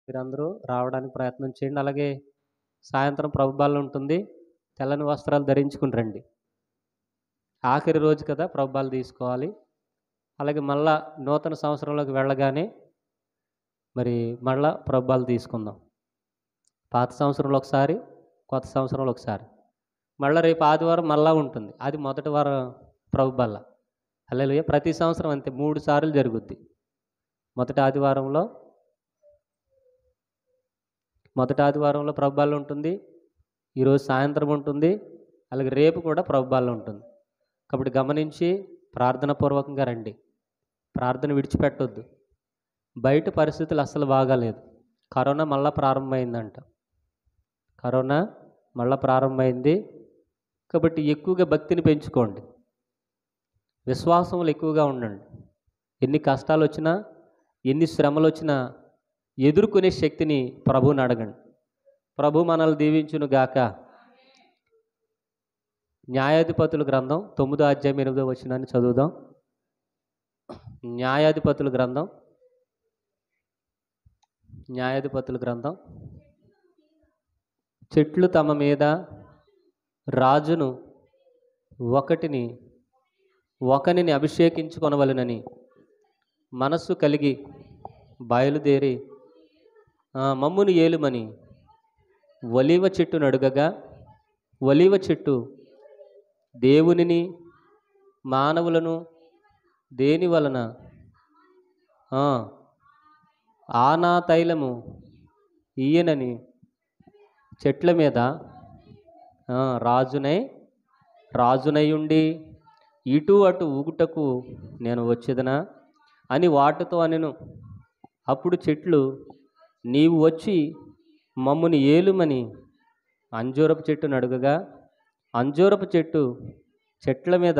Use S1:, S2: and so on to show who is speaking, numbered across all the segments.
S1: మీరందరూ రావడానికి ప్రయత్నం చేయండి. అలాగే సాయంత్రం ప్రభుబల్ల ఉంటుంది. తెల్లని వస్త్రాలు ధరించుకుని రండి. ఆఖరి రోజు కదా ప్రభుబల్ల తీసుకోవాలి. అలాగే మళ్ళా నూతన సంవత్సరంలోకి వెళ్ళగానే మరి మళ్ళా ప్రభుబల్ల తీసుకుందాం. పాత సంవత్సరంలో ఒకసారి, కొత్త సంవత్సరంలో ఒకసారి. మళ్ళీ రేపు ఆదివారం మళ్ళా ఉంటుంది. అది మొదటి వారం ప్రభుబల్ల. హల్లెలూయా. ప్రతి సంవత్సరం అంతే 3 సార్లు జరుగుద్ది. మొదటి ఆదివారంలో ప్రభుబల్ల ఉంటుంది. ఈరోజు సాయంత్రం ఉంటుంది. అలాగే రేపు కూడా ప్రభుబల్ల ఉంటుంది. కాబట్టి గమనించి ప్రార్థనాపూర్వకంగా రండి. ప్రార్థన విడిచిపెట్టొద్దు. బయట పరిస్థితులు అస్సలు బాగాలేదు. కరోనా మళ్ళా ప్రారంభమైంది. కాబట్టి ఎక్కువగా భక్తిని పెంచుకోండి. విశ్వాసములు ఎక్కువగా ఉండండి. ఎన్ని కష్టాలు వచ్చినా, ఎన్ని శ్రమలు వచ్చినా ఎదుర్కొనే శక్తిని ప్రభువుని అడగండి. ప్రభు మనల్ని దీవించును గాక. న్యాయాధిపతుల గ్రంథం 9వ అధ్యాయం 8వ వచనాన్ని చదువుదాం. న్యాయాధిపతుల గ్రంథం చెట్లు తమ మీద రాజును ఒకనిని అభిషేకించుకొనవలెనని మనస్సు కలిగి బయలుదేరి మమ్మును ఏలుమని ఒలీవ చెట్టును అడుగగా, ఒలీవ చెట్టు దేవునిని మానవులను దేని వలన ఆనా తైలము ఈయనని చెట్ల మీద రాజునై ఉండి ఇటు అటు ఊగుటకు నేను వచ్చేదనా అని వాటితో అనెను. అప్పుడు చెట్లు, నీవు వచ్చి మమ్ముని ఏలుమని అంజూరపు చెట్టును అడుగగా, అంజూరపు చెట్టు చెట్ల మీద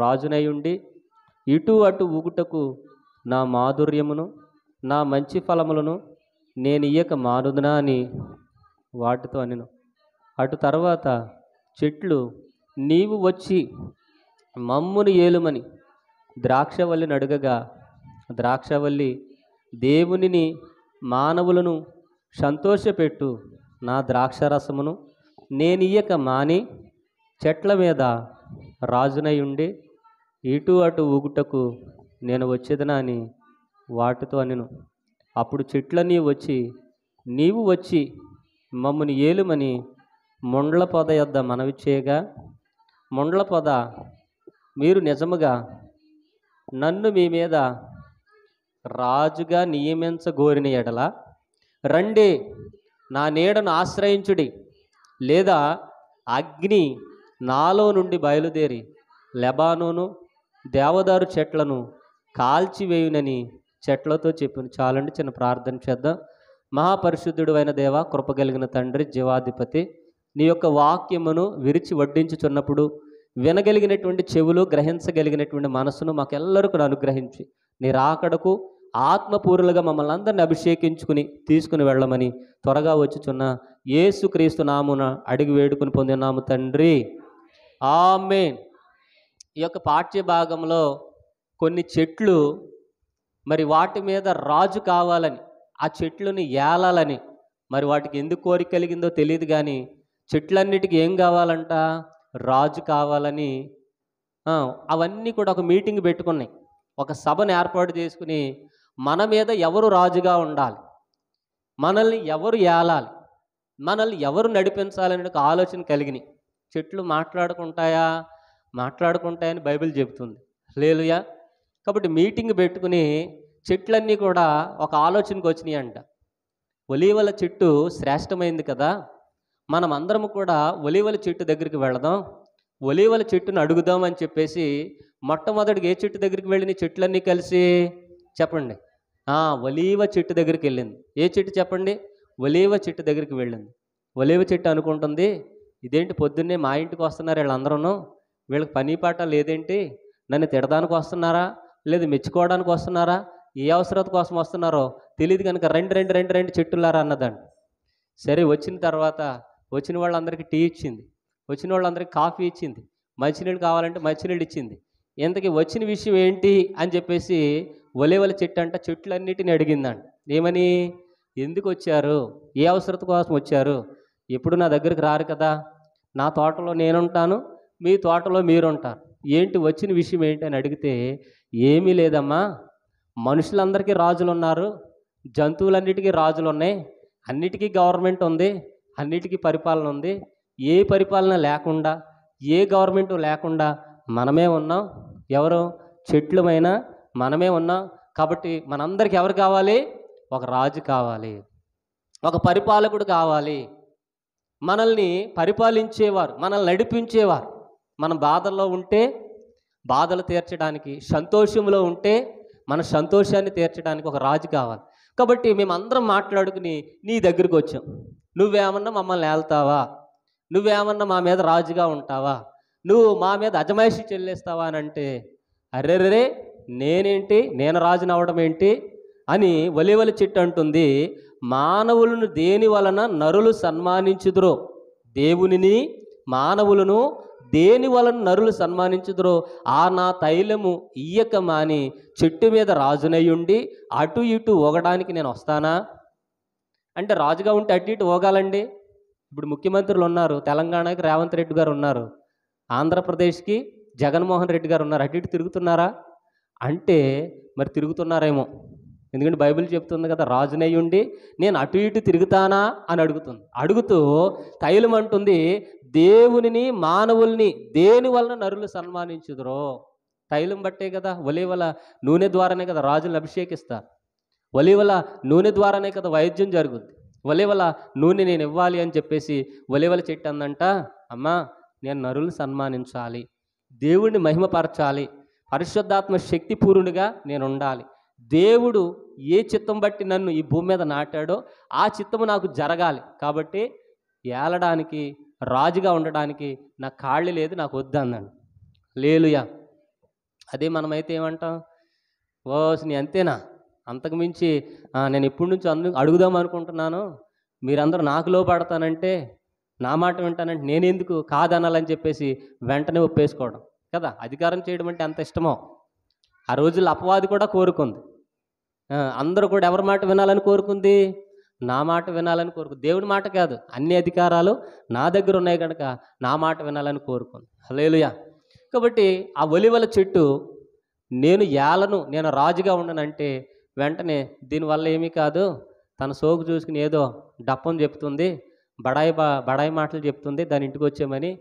S1: రాజునై ఉండి ఇటు అటు ఊగుటకు నా మాధుర్యమును నా మంచి ఫలములను నేను ఇయ్యక మానుదునా అని వాటితో అనెను. అటు తర్వాత చెట్లు, నీవు వచ్చి మమ్మును ఏలుమని ద్రాక్షవల్లిని అడుగగా, ద్రాక్షవల్లి, దేవునిని మానవులను సంతోషపెట్టు నా ద్రాక్షరసమును నేనియ్యక మాని చెట్ల మీద రాజునై ఉండి ఇటు అటు ఊగుటకు నేను వచ్చేదనా అని వాటితో అనెను. అప్పుడు చెట్లన్నీ వచ్చి, నీవు వచ్చి మమ్ముని ఏలుమని ముండ్ల పొద యొద్ద మనవి చేయగా, ముండ్ల పొద, మీరు నిజముగా నన్ను మీ మీద రాజుగా నియమించగోరిన ఎడల రండి, నా నీడను ఆశ్రయించుడి, లేదా అగ్ని నాలో నుండి బయలుదేరి లెబానోను దేవదారు చెట్లను కాల్చివేయునని చెట్లతో చెప్పాను. చాలండి, చిన్న ప్రార్థన చేద్దాం. మహాపరిశుద్ధుడు అయిన దేవ, కృపగలిగిన తండ్రి, జీవాధిపతి, నీ యొక్క వాక్యమును విరిచి వడ్డించుచున్నప్పుడు వినగలిగినటువంటి చెవులు, గ్రహించగలిగినటువంటి మనసును మాకెల్లరికీ అనుగ్రహించి నీ రాకడకు ఆత్మపూరులుగా మమ్మల్ని అందరిని అభిషేకించుకుని తీసుకుని వెళ్ళమని త్వరగా వచ్చుచున్న యేసుక్రీస్తు నామున అడిగి వేడుకుని పొందినాము తండ్రి, ఆమేన్. ఈ యొక్క పాఠ్య భాగంలో కొన్ని చెట్లు మరి వాటి మీద రాజు కావాలని, ఆ చెట్లను ఏలాలని, మరి వాటికి ఎందుకు కోరిక కలిగిందో తెలియదు కానీ చెట్లన్నిటికీ ఏం కావాలంట? రాజు కావాలని అవన్నీ కూడా ఒక మీటింగ్ పెట్టుకున్నాయి. ఒక సభను ఏర్పాటు చేసుకుని మన మీద ఎవరు రాజుగా ఉండాలి, మనల్ని ఎవరు ఏలాలి, మనల్ని ఎవరు నడిపించాలనే ఒక ఆలోచన కలిగినాయి. చెట్లు మాట్లాడుకుంటాయని బైబిల్ చెబుతుంది. హల్లెలూయా. కాబట్టి మీటింగ్ పెట్టుకుని చెట్లన్నీ కూడా ఒక ఆలోచనకు వచ్చినాయి అంట. ఒలీవల చెట్టు శ్రేష్టమైంది కదా, మనం అందరము కూడా ఒలీవల చెట్టు దగ్గరికి వెళదాం, ఒలీవల చెట్టును అడుగుదామని చెప్పేసి మొట్టమొదటిగా ఏ చెట్టు దగ్గరికి వెళ్ళిన చెట్లన్నీ కలిసి చెప్పండి? ఒలీవ చెట్టు దగ్గరికి వెళ్ళింది. ఏ చెట్టు చెప్పండి? ఒలీవ చెట్టు దగ్గరికి వెళ్ళింది. ఒలీవ చెట్టు అనుకుంటుంది, ఇదేంటి పొద్దున్నే మా ఇంటికి వస్తున్నారు వీళ్ళందరూ, వీళ్ళకి పని పాట లేదేంటి, నన్ను తిడడానికి వస్తున్నారా, లేదు మెచ్చుకోవడానికి వస్తున్నారా, ఏ అవసరత కోసం వస్తున్నారో తెలియదు కనుక రెండు చెట్టులారా అన్నదండి. సరే, వచ్చిన తర్వాత వచ్చిన వాళ్ళందరికీ టీ ఇచ్చింది, వచ్చిన వాళ్ళందరికీ కాఫీ ఇచ్చింది, మంచినీళ్ళు కావాలంటే మంచినీళ్ళు ఇచ్చింది. ఇంతకీ వచ్చిన విషయం ఏంటి అని చెప్పేసి ఒలీవల చెట్టు అంట చెట్లన్నిటిని అడిగిందంట. ఏమని? ఎందుకు వచ్చారు? ఏ అవసరత కోసం వచ్చారు? ఎప్పుడు నా దగ్గరికి రారు కదా. నా తోటలో నేనుంటాను, మీ తోటలో మీరుంటారు. ఏంటి వచ్చిన విషయం ఏంటి అని అడిగితే, ఏమీ లేదమ్మా, మనుషులందరికీ రాజులున్నారు, జంతువులన్నిటికీ రాజులున్నాయి, అన్నిటికీ గవర్నమెంట్ ఉంది, అన్నిటికీ పరిపాలన ఉంది. ఏ పరిపాలన లేకుండా, ఏ గవర్నమెంట్ లేకుండా మనమే ఉన్నాం. ఎవరు? చెట్లమైనా మనమే ఉన్నాం. కాబట్టి మనందరికి ఎవరు కావాలి? ఒక రాజు కావాలి, ఒక పరిపాలకుడు కావాలి, మనల్ని పరిపాలించేవారు, మనల్ని నడిపించేవారు. మనం బాధల్లో ఉంటే బాధలు తీర్చడానికి, సంతోషంలో ఉంటే మన సంతోషాన్ని తీర్చడానికి ఒక రాజు కావాలి. కాబట్టి మేమందరం మాట్లాడుకుని నీ దగ్గరికి వచ్చాం. నువ్వేమన్నా మమ్మల్ని ఏళ్తావా? నువ్వేమన్నా మా మీద రాజుగా ఉంటావా? నువ్వు మా మీద అజమాయిషి చెల్లిస్తావా అని అంటే, అరెరే నేనేంటి, నేను రాజుని అవడం ఏంటి అని ఒలీవల చెట్టు అంటుంది, మానవులను దేని వలన నరులు సన్మానించుదురో, దేవునిని మానవులను దేని వలన నరులు సన్మానించుదురో ఆ నా తైలము ఇయ్యక మాని చెట్టు మీద రాజునయ్యుండి అటు ఇటు ఊగడానికి నేను వస్తానా? అంటే రాజుగా ఉంటే అటు ఇటు ఊగాలండి. ఇప్పుడు ముఖ్యమంత్రులు ఉన్నారు, తెలంగాణకి రేవంత్ రెడ్డి గారు ఉన్నారు, ఆంధ్రప్రదేశ్కి జగన్మోహన్ రెడ్డి గారు ఉన్నారు. అటు ఇటు తిరుగుతున్నారా? అంటే మరి తిరుగుతున్నారేమో. ఎందుకంటే బైబిల్ చెప్తుంది కదా, రాజునయ్యుండి నేను అటు ఇటు తిరుగుతానా అని అడుగుతుంది. అడుగుతూ తైలం అంటుంది, దేవునిని మానవుల్ని దేని వలన నరులు సన్మానించుదురో. తైలం బట్టే కదా, ఒలీవల నూనె ద్వారానే కదా రాజులను అభిషేకిస్తారు. ఒలీవల నూనె ద్వారానే కదా వైద్యం జరుగుద్ది. ఒలీవల నూనె నేను ఇవ్వాలి అని చెప్పేసి ఒలీవల చెట్టు అందంట, అమ్మా నేను నరులను సన్మానించాలి, దేవుడిని మహిమపరచాలి, పరిశుద్ధాత్మ శక్తిపూర్ణుడిగా నేను ఉండాలి. దేవుడు ఏ చిత్తం బట్టి నన్ను ఈ భూమి మీద నాటాడో ఆ చిత్తము నాకు జరగాలి. కాబట్టి ఏలడానికి, రాజుగా ఉండడానికి నా ఖాళీ లేదు, నాకు వద్దన్నాను. లేలుయా. అదే మనమైతే ఏమంటాం? ఓ నీ అంతేనా, అంతకుమించి నేను ఎప్పటి నుంచో అడుగుదాం అనుకుంటున్నాను, మీరందరూ నాకు లోపడతానంటే, నా మాట వింటానంటే నేనెందుకు కాదనాలని చెప్పేసి వెంటనే ఒప్పేసుకోవడం కదా. అధికారం చేయడం అంటే అంత ఇష్టమో. ఆ రోజుల్లో అపవాది కూడా కోరుకుంది, అందరూ కూడా ఎవరి మాట వినాలని కోరుకుంది? నా మాట వినాలని కోరుకుంది. దేవుడి మాట కాదు, అన్ని అధికారాలు నా దగ్గర ఉన్నాయి కనుక నా మాట వినాలని కోరుకుంది. హల్లెలూయా. కాబట్టి ఆ ఒలీవల చెట్టు నేను ఏలను, నేను రాజుగా ఉండనంటే వెంటనే దీనివల్ల ఏమీ కాదు, తన సోకు చూసుకుని ఏదో డప్పం చెప్తుంది, బడాయి మాటలు చెప్తుంది, దాని ఇంటికి వచ్చామని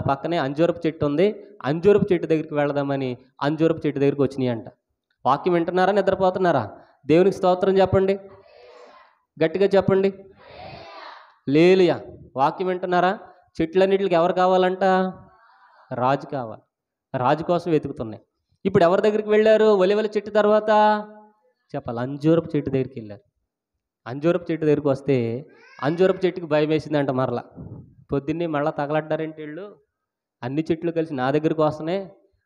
S1: పక్కనే అంజూరపు చెట్టు ఉంది, అంజూరపు చెట్టు దగ్గరికి వెళదామని అంజూరపు చెట్టు దగ్గరికి వచ్చినాయి అంట. వాక్యం వింటున్నారా, నిద్రపోతున్నారా? దేవునికి స్తోత్రం చెప్పండి, గట్టిగా చెప్పండి. లేలుయా. వాక్యం వింటున్నారా? చెట్లన్నిటికి ఎవరు కావాలంట? రాజు కావాలి. రాజు కోసం వెతుకుతున్నాయి. ఇప్పుడు ఎవరి దగ్గరికి వెళ్ళారు? ఒలీవల చెట్టు తర్వాత చెప్పాలి, అంజూరపు చెట్టు దగ్గరికి వెళ్ళారు. అంజూరపు చెట్టు దగ్గరికి వస్తే అంజూరపు చెట్టుకి భయం వేసిందంట. మరలా పొద్దున్నే మళ్ళీ తగలడ్డారేంటి వీళ్ళు, అన్ని చెట్లు కలిసి నా దగ్గరికి వస్తున్నాయి,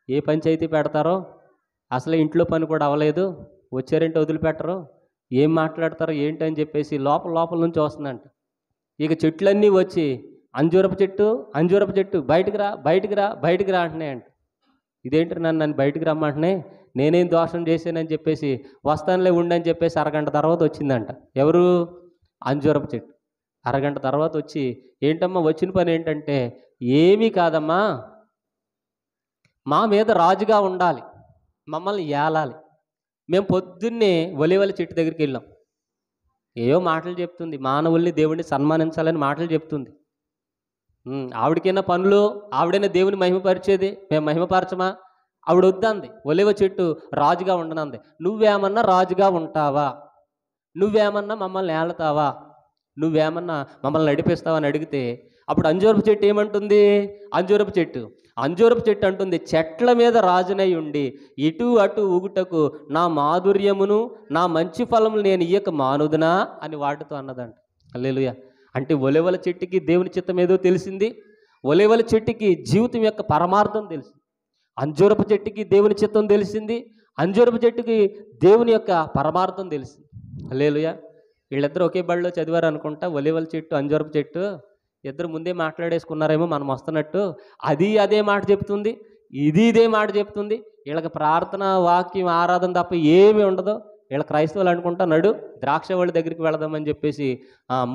S1: ఏ పంచాయతీ పెడతారో, అసలు ఇంట్లో పని కూడా అవ్వలేదు, వచ్చారంటే వదిలిపెట్టరు, ఏం మాట్లాడతారో ఏంటి అని చెప్పేసి లోపల నుంచి వస్తుందంట. ఇక చెట్లన్నీ వచ్చి అంజూరపు చెట్టు బయటికి రా అంటున్నాయంట. ఇదేంటి నన్ను బయటికి రమ్మంటున్నాయి, నేనేం దోషం చేశానని చెప్పేసి వస్తానులే ఉండని చెప్పేసి అరగంట తర్వాత వచ్చిందంట. ఎవరు? అంజూరపు చెట్టు. అరగంట తర్వాత వచ్చి, ఏంటమ్మా వచ్చిన పని ఏంటంటే, ఏమీ కాదమ్మా, మా మీద రాజుగా ఉండాలి, మమ్మల్ని ఏలాలి. మేము పొద్దున్నే ఒలీవల చెట్టు దగ్గరికి వెళ్ళాం. ఏవో మాటలు చెప్తుంది, మానవుల్ని దేవుడిని సన్మానించాలని మాటలు చెప్తుంది. ఆవిడకైనా పనులు, ఆవిడైనా దేవుని మహిమపరిచేది, మేము మహిమపరచమా? ఆవిడ వద్దంది. ఒలీవ చెట్టు రాజుగా ఉండనంది. నువ్వేమన్నా రాజుగా ఉంటావా? నువ్వేమన్నా మమ్మల్ని ఏళ్తావా? నువ్వేమన్నా మమ్మల్ని నడిపిస్తావా అని అడిగితే అప్పుడు అంజూరపు చెట్టు ఏమంటుంది? అంజూరపు చెట్టు అంటుంది, చెట్ల మీద రాజునై ఉండి ఇటు అటు ఊగుటకు నా మాధుర్యమును నా మంచి ఫలములు నేను ఇయ్యక మానుదునా అని వాటితో అన్నదంట. హల్లెలూయా. అంటే ఒలీవల చెట్టుకి దేవుని చిత్తం ఏదో తెలిసింది, ఒలీవల చెట్టుకి జీవితం యొక్క పరమార్థం తెలిసింది. అంజూరపు చెట్టుకి దేవుని చిత్తం తెలిసింది, అంజూరపు చెట్టుకి దేవుని యొక్క పరమార్థం తెలిసింది. హల్లెలూయా. వీళ్ళిద్దరూ ఒకే బడిలో చదివారు అనుకుంటా. ఒలీవల చెట్టు, అంజూరపు చెట్టు ఇద్దరు ముందే మాట్లాడేసుకున్నారేమో మనం వస్తున్నట్టు. అదే మాట చెప్తుంది, ఇదే మాట చెప్తుంది. వీళ్ళకి ప్రార్థన, వాక్యం, ఆరాధన తప్ప ఏమీ ఉండదు. వీళ్ళ క్రైస్తవులు అనుకుంటా నడు ద్రాక్షవల్లి దగ్గరికి వెళదామని చెప్పేసి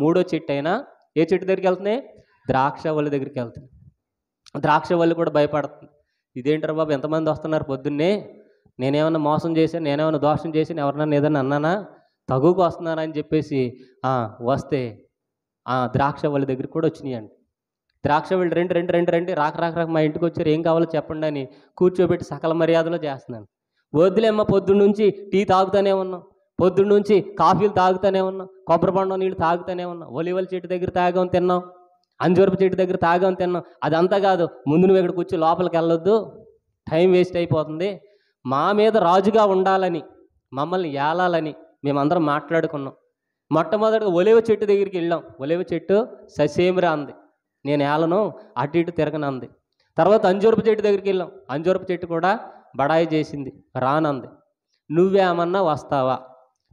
S1: మూడో చెట్టు అయినా ఏ చెట్టు దగ్గరికి వెళ్తున్నాయి? ద్రాక్షవల్లి దగ్గరికి వెళ్తుంది. ద్రాక్షవల్లి కూడా భయపడుతుంది. ఇదేంటారు బాబు ఎంతమంది వస్తున్నారు పొద్దున్నే, నేనేమన్నా మోసం చేశాను, నేనేమన్నా దోషం చేశాను, ఎవరన్నా ఏదన్నా అన్నానా, తగుకు వస్తున్నానని చెప్పేసి వస్తే ద్రాక్షవల్లి దగ్గరికి కూడా వచ్చినాయండి. ద్రాక్షవల్లి రండి రండి రండి రండి రాక రాక రాక మా ఇంటికి వచ్చారు, ఏం కావాలో చెప్పండి అని కూర్చోబెట్టి సకల మర్యాదలో చేస్తున్నాను. వద్దులేమ్మ, పొద్దున్న నుంచి టీ తాగుతూనే ఉన్నాం, పొద్దున్న నుంచి కాఫీలు తాగుతూనే ఉన్నాం, కొబ్బరి బొండం నీళ్ళు తాగుతూనే ఉన్నాం, ఒలివల చెట్టు దగ్గర తాగాం తిన్నాం, అంజూరపు చెట్టు దగ్గర తాగాం తిన్నాం. అదంతా కాదు, ముందు నువ్వు ఇక్కడ కూర్చో, లోపలికి వెళ్ళొద్దు, టైం వేస్ట్ అయిపోతుంది. మా మీద రాజుగా ఉండాలని, మమ్మల్ని ఏలాలని మేమందరం మాట్లాడుకున్నాం. మొట్టమొదటిగా ఒలివ చెట్టు దగ్గరికి వెళ్ళాం. ఒలివ చెట్టు ససేమిరా అంది, నేను ఏలను, అటు ఇటు తిరగనంది. తర్వాత అంజూరపు చెట్టు దగ్గరికి వెళ్ళాం. అంజూరపు చెట్టు కూడా బడాయి చేసింది, రానంది. నువ్వేమన్నా వస్తావా,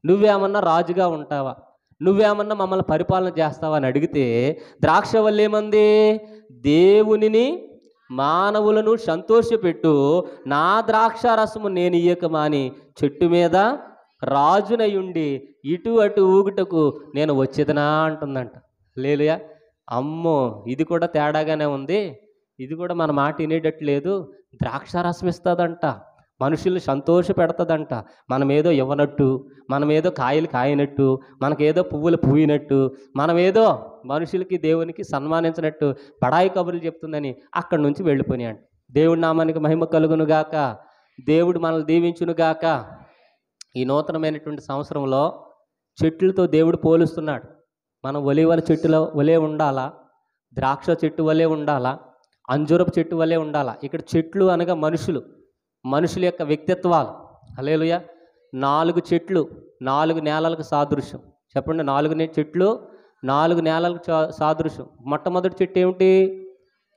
S1: నువ్వేమన్నా రాజుగా ఉంటావా, నువ్వేమన్నా మమ్మల్ని పరిపాలన చేస్తావా అని అడిగితే ద్రాక్షవల్లి ఏమంది? దేవునిని మానవులను సంతోషపెట్టు, నా ద్రాక్ష రసము నేను ఇయ్యక మాని చెట్టు మీద రాజునయుండి ఇటు అటు ఊగుటకు నేను వచ్చేదనా అంటుందంట. హల్లెలూయా. అమ్మో, ఇది కూడా తేడాగానే ఉంది, ఇది కూడా మన మాట వినేటట్లేదు. ద్రాక్షారసం ఇస్తుందంట, మనుషుల్ని సంతోష పెడుతుందంట. మనమేదో ఇవ్వనట్టు, మనమేదో కాయలు కాయనట్టు, మనకేదో పువ్వులు పూయినట్టు, మనమేదో మనుషులకి దేవునికి సన్మానించినట్టు పడాయి కబుర్లు చెప్తుందని అక్కడి నుంచి వెళ్ళిపోయాడు. దేవుడి నామానికి మహిమ కలుగునుగాక, దేవుడు మనల్ని దీవించునుగాక. ఈ నూతనమైనటువంటి సంవత్సరంలో చెట్లతో దేవుడు పోలుస్తున్నాడు. మనం ఒలివల చెట్టులో వలే ఉండాలా, ద్రాక్ష చెట్టు వలే ఉండాలా, అంజూరపు చెట్టు వలే ఉండాలా. ఇక్కడ చెట్లు అనగా మనుషుల యొక్క వ్యక్తిత్వాలు. హల్లెలూయా. 4 చెట్లు 4 నేలలకు సాదృశ్యం. చెప్పండి, 4 చెట్లు 4 నేలలకు సాదృశ్యం. మొట్టమొదటి చెట్టు ఏమిటి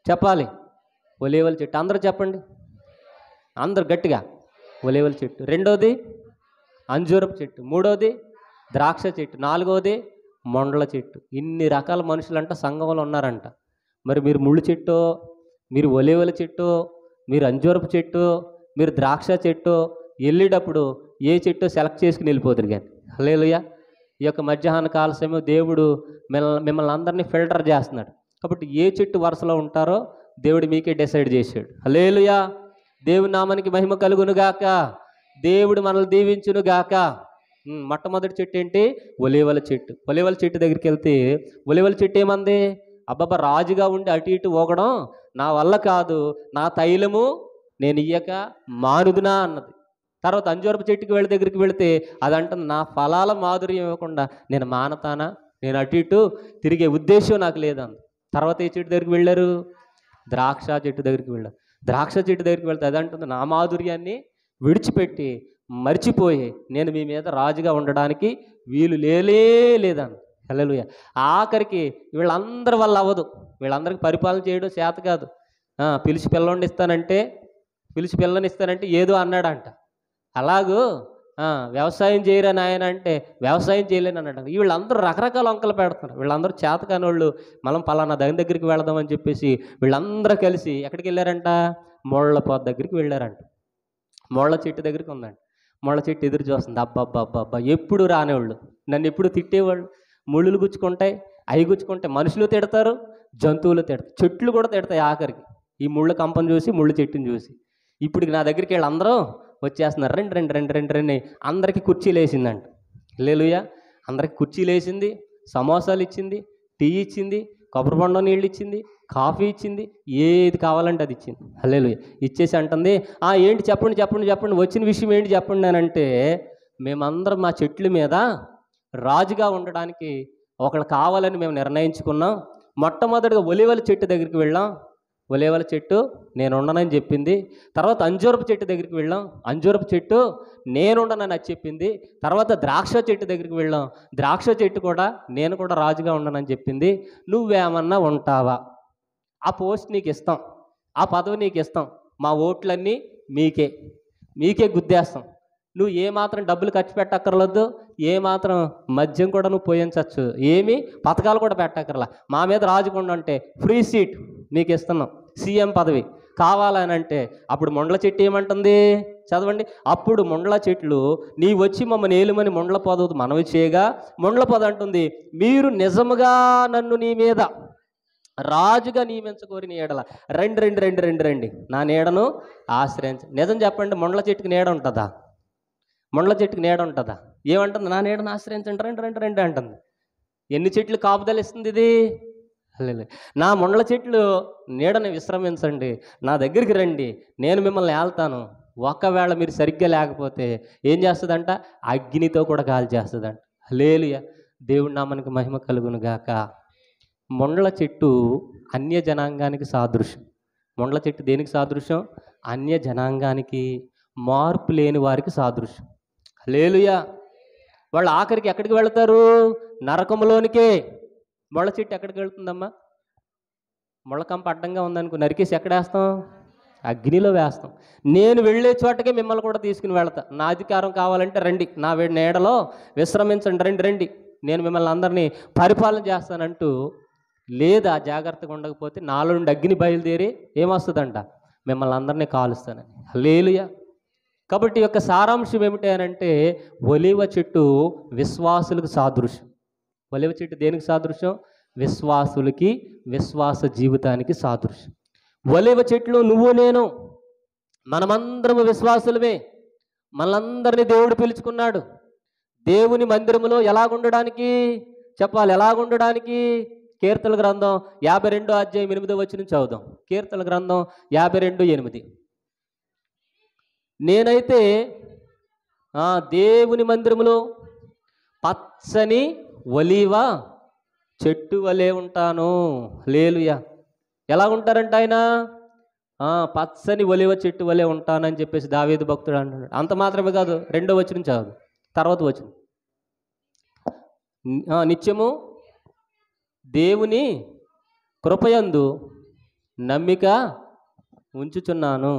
S1: చెప్పాలి? ఒలివల చెట్టు. అందరూ చెప్పండి, అందరు గట్టిగా. ఒలివల చెట్టు. రెండోది అంజూరపు చెట్టు. మూడోది ద్రాక్ష చెట్టు. నాలుగోది మొండల చెట్టు. ఇన్ని రకాల మనుషులంట సంఘంలో ఉన్నారంట. మరి మీరు ముళ్ళు చెట్టు, మీరు ఒలివల చెట్టు, మీరు అంజూరపు చెట్టు, మీరు ద్రాక్ష చెట్టు వెళ్ళేటప్పుడు ఏ చెట్టు సెలెక్ట్ చేసుకుని వెళ్ళిపోతుంది. కానీ హల్లెలూయా. ఈ యొక్క మధ్యాహ్న కాల సమయం దేవుడు మిమ్మల్ని అందరినీ ఫిల్టర్ చేస్తున్నాడు. కాబట్టి ఏ చెట్టు వరుసలో ఉంటారో దేవుడు మీకే డిసైడ్ చేశాడు. హల్లెలూయా. దేవుని నామానికి మహిమ కలుగునుగాక. దేవుడు మనల్ని దీవించునుగాక. మొట్టమొదటి చెట్టు ఏంటి? ఒలివల చెట్టు. ఒలివల చెట్టు దగ్గరికి వెళ్తే ఒలివల చెట్టు ఏమంది? అబ్బాబా, రాజుగా ఉండి అటు ఇటు ఊగడం నా వల్ల కాదు, నా తైలము నేను ఇయ్యక మానుదునా అన్నది. తర్వాత అంజూరపు చెట్టుకి దగ్గరికి వెళితే అదంటుంది, నా ఫలాల మాధుర్యం ఇవ్వకుండా నేను మానతానా, నేను అటు ఇటు తిరిగే ఉద్దేశం నాకు లేదంది. తర్వాత ఏ చెట్టు దగ్గరికి వెళ్ళారు? ద్రాక్ష చెట్టు దగ్గరికి వెళ్ళారు. ద్రాక్ష చెట్టు దగ్గరికి వెళ్తే అదంటుంది, నా మాధుర్యాన్ని విడిచిపెట్టి మర్చిపోయి నేను మీ మీద రాజుగా ఉండడానికి వీలు లేదండి. హల్లెలూయా. ఆఖరికి వీళ్ళందరి వల్ల అవ్వదు, వీళ్ళందరికీ పరిపాలన చేయడం చేత కాదు. పిలిచి పిల్లని ఇస్తానంటే ఏదో అన్నాడంట. అలాగూ వ్యవసాయం చేయరా నాయన అంటే వ్యవసాయం చేయలేని అన్నాడు. వీళ్ళందరూ రకరకాల వంకలు పెడుతున్నారు. వీళ్ళందరూ చేతకాని వాళ్ళు. మనం పలానా దగ్గరికి వెళదామని చెప్పేసి వీళ్ళందరూ కలిసి ఎక్కడికి వెళ్ళారంట? ముళ్ళ పొద దగ్గరికి వెళ్ళారంట. ముళ్ళ చెట్టు దగ్గరికి ఉందండి. ముళ్ళ చెట్టు ఎదురు చూస్తుంది. అబ్బా ఎప్పుడు రానివాళ్ళు, నన్ను ఎప్పుడు తిట్టేవాళ్ళు. ముళ్ళులు గుచ్చుకుంటాయి, అవి గుచ్చుకుంటాయి. మనుషులు తిడతారు, జంతువులు తిడతాయి, చెట్లు కూడా తిడతాయి. ఆఖరికి ఈ ముళ్ళ కంపను చూసి, ముళ్ళు చెట్టుని చూసి ఇప్పుడు నా దగ్గరికి వీళ్ళందరూ వచ్చేస్తున్నారు. రెండు అందరికీ కుర్చీలు వేసిందంట. హల్లెలూయా. అందరికి కుర్చీలు వేసింది, సమోసాలు ఇచ్చింది, టీ ఇచ్చింది, కొబ్బరి బొండం నీళ్ళు ఇచ్చింది, కాఫీ ఇచ్చింది, ఏది కావాలంటే అది ఇచ్చింది. హల్లెలూయా. ఇచ్చేసి అంటుంది, ఏంటి చెప్పండి, వచ్చిన విషయం ఏంటి చెప్పండి అని అంటే, మేమందరం మా చెట్ల మీద రాజుగా ఉండడానికి ఒకళ్ళు కావాలని మేము నిర్ణయించుకున్నాం. మొట్టమొదటిగా ఒలివల చెట్టు దగ్గరికి వెళ్ళాం. ఒలివల చెట్టు నేను ఉండనని చెప్పింది. తర్వాత అంజూరపు చెట్టు దగ్గరికి వెళ్ళాం. అంజూరపు చెట్టు నేను ఉండనని అది చెప్పింది. తర్వాత ద్రాక్ష చెట్టు దగ్గరికి వెళ్ళాం. ద్రాక్ష చెట్టు కూడా నేను కూడా రాజుగా ఉండనని చెప్పింది. నువ్వేమన్నా ఉంటావా? ఆ పోస్ట్ నీకు ఇస్తాం, ఆ పదవి నీకు ఇస్తాం, మా ఓట్లన్నీ మీకే గుద్దేస్తాం. నువ్వు ఏమాత్రం డబ్బులు ఖర్చు పెట్టక్కర్లేదు, ఏమాత్రం మద్యం కూడా నువ్వు పోయించవచ్చు, ఏమి పథకాలు కూడా పెట్టక్కర్లా. మా మీద రాజుకుండా అంటే ఫ్రీ సీట్ మీకు ఇస్తున్నాం, సీఎం పదవి. కావాలని అంటే అప్పుడు ముండ్ల చెట్టు ఏమంటుంది? చదవండి. అప్పుడు ముండ్ల చెట్లు నీ వచ్చి మమ్మల్ని ఏలుమని ముండ్ల పొద మనవి చేయగా ముండ్ల పొద అంటుంది, మీరు నిజముగా నన్ను నీ మీద రాజుగా నియమించకోరి నీ ఎడల రండి రండి రండి రండి రండి నా నీడను ఆశ్రయించండి. నిజం చెప్పండి, ముండ్ల చెట్టుకి నీడ ఉంటుందా? ముండ్ల చెట్టుకి నీడ ఉంటుందా? ఏమంటుంది? నా నీడను ఆశ్రయించండి, రండి రండి రండి అంటుంది. ఎన్ని చెట్లు కాపుదలు ఇస్తుంది ఇది? నా ముండ్ల చెట్లు నీడని విశ్రమించండి, నా దగ్గరికి రండి, నేను మిమ్మల్ని ఏళ్తాను. ఒకవేళ మీరు సరిగ్గా లేకపోతే ఏం చేస్తుందంట? అగ్నితో కూడా గాలి చేస్తుందంట. హల్లెలూయా, దేవుడి నామానికి మహిమ కలుగును గాక. ముండ్ల చెట్టు అన్య జనాంగానికి సాదృశ్యం. ముండ్ల చెట్టు దేనికి సాదృశ్యం? అన్య జనాంగానికి, మార్పు లేని వారికి సాదృశ్యం. హల్లెలూయా. వాళ్ళు ఆఖరికి ఎక్కడికి వెళతారు? నరకంలోనికే. ముళ్ళ చెట్టు ఎక్కడికి వెళ్తుందమ్మా? ముళ్ళకంప అడ్డంగా ఉందనుకో, నరికేసి ఎక్కడేస్తాం? అగ్నిలో వేస్తాం. నేను వెళ్ళే చోటకే మిమ్మల్ని కూడా తీసుకుని వెళతా. నా అధికారం కావాలంటే రండి, నా నీడలో విశ్రమించండి, రండి రండి, నేను మిమ్మల్ని అందరినీ పరిపాలన చేస్తానంటూ. లేదా జాగ్రత్తగా ఉండకపోతే నాలో నుండి అగ్ని బయలుదేరి ఏమొస్తుందంట? మిమ్మల్ని అందరినీ కాలుస్తానని. హల్లెలూయా. కాబట్టి యొక్క సారాంశం ఏమిటి అని అంటే, ఒలీవ చెట్టు విశ్వాసులకు సాదృశ్యం. ఒలీవ చెట్టు దేనికి సాదృశ్యం? విశ్వాసులకి, విశ్వాస జీవితానికి సాదృశ్యం. ఒలీవ చెట్లు నువ్వు నేను మనమందరము విశ్వాసులమే. మనందరినీ దేవుడు పిలుచుకున్నాడు. దేవుని మందిరములో ఎలాగుండడానికి చెప్పాలి? ఎలాగుండడానికి? కీర్తన గ్రంథం 52:8 చదువుదాం. కీర్తన గ్రంథం 52:8. నేనైతే దేవుని మందిరములో పచ్చని ఒలీవ చెట్టు వలె ఉంటాను. హల్లెలూయా. ఎలా ఉంటారంట ఆయన? పచ్చని ఒలీవ చెట్టు వలె ఉంటానని చెప్పేసి దావీదు భక్తుడు అంటున్నాడు. అంత మాత్రమే కాదు, 2వ వచనం చదువు, తర్వాత వచనం. నిత్యము దేవుని కృపయందు నమ్మిక ఉంచుచున్నాను.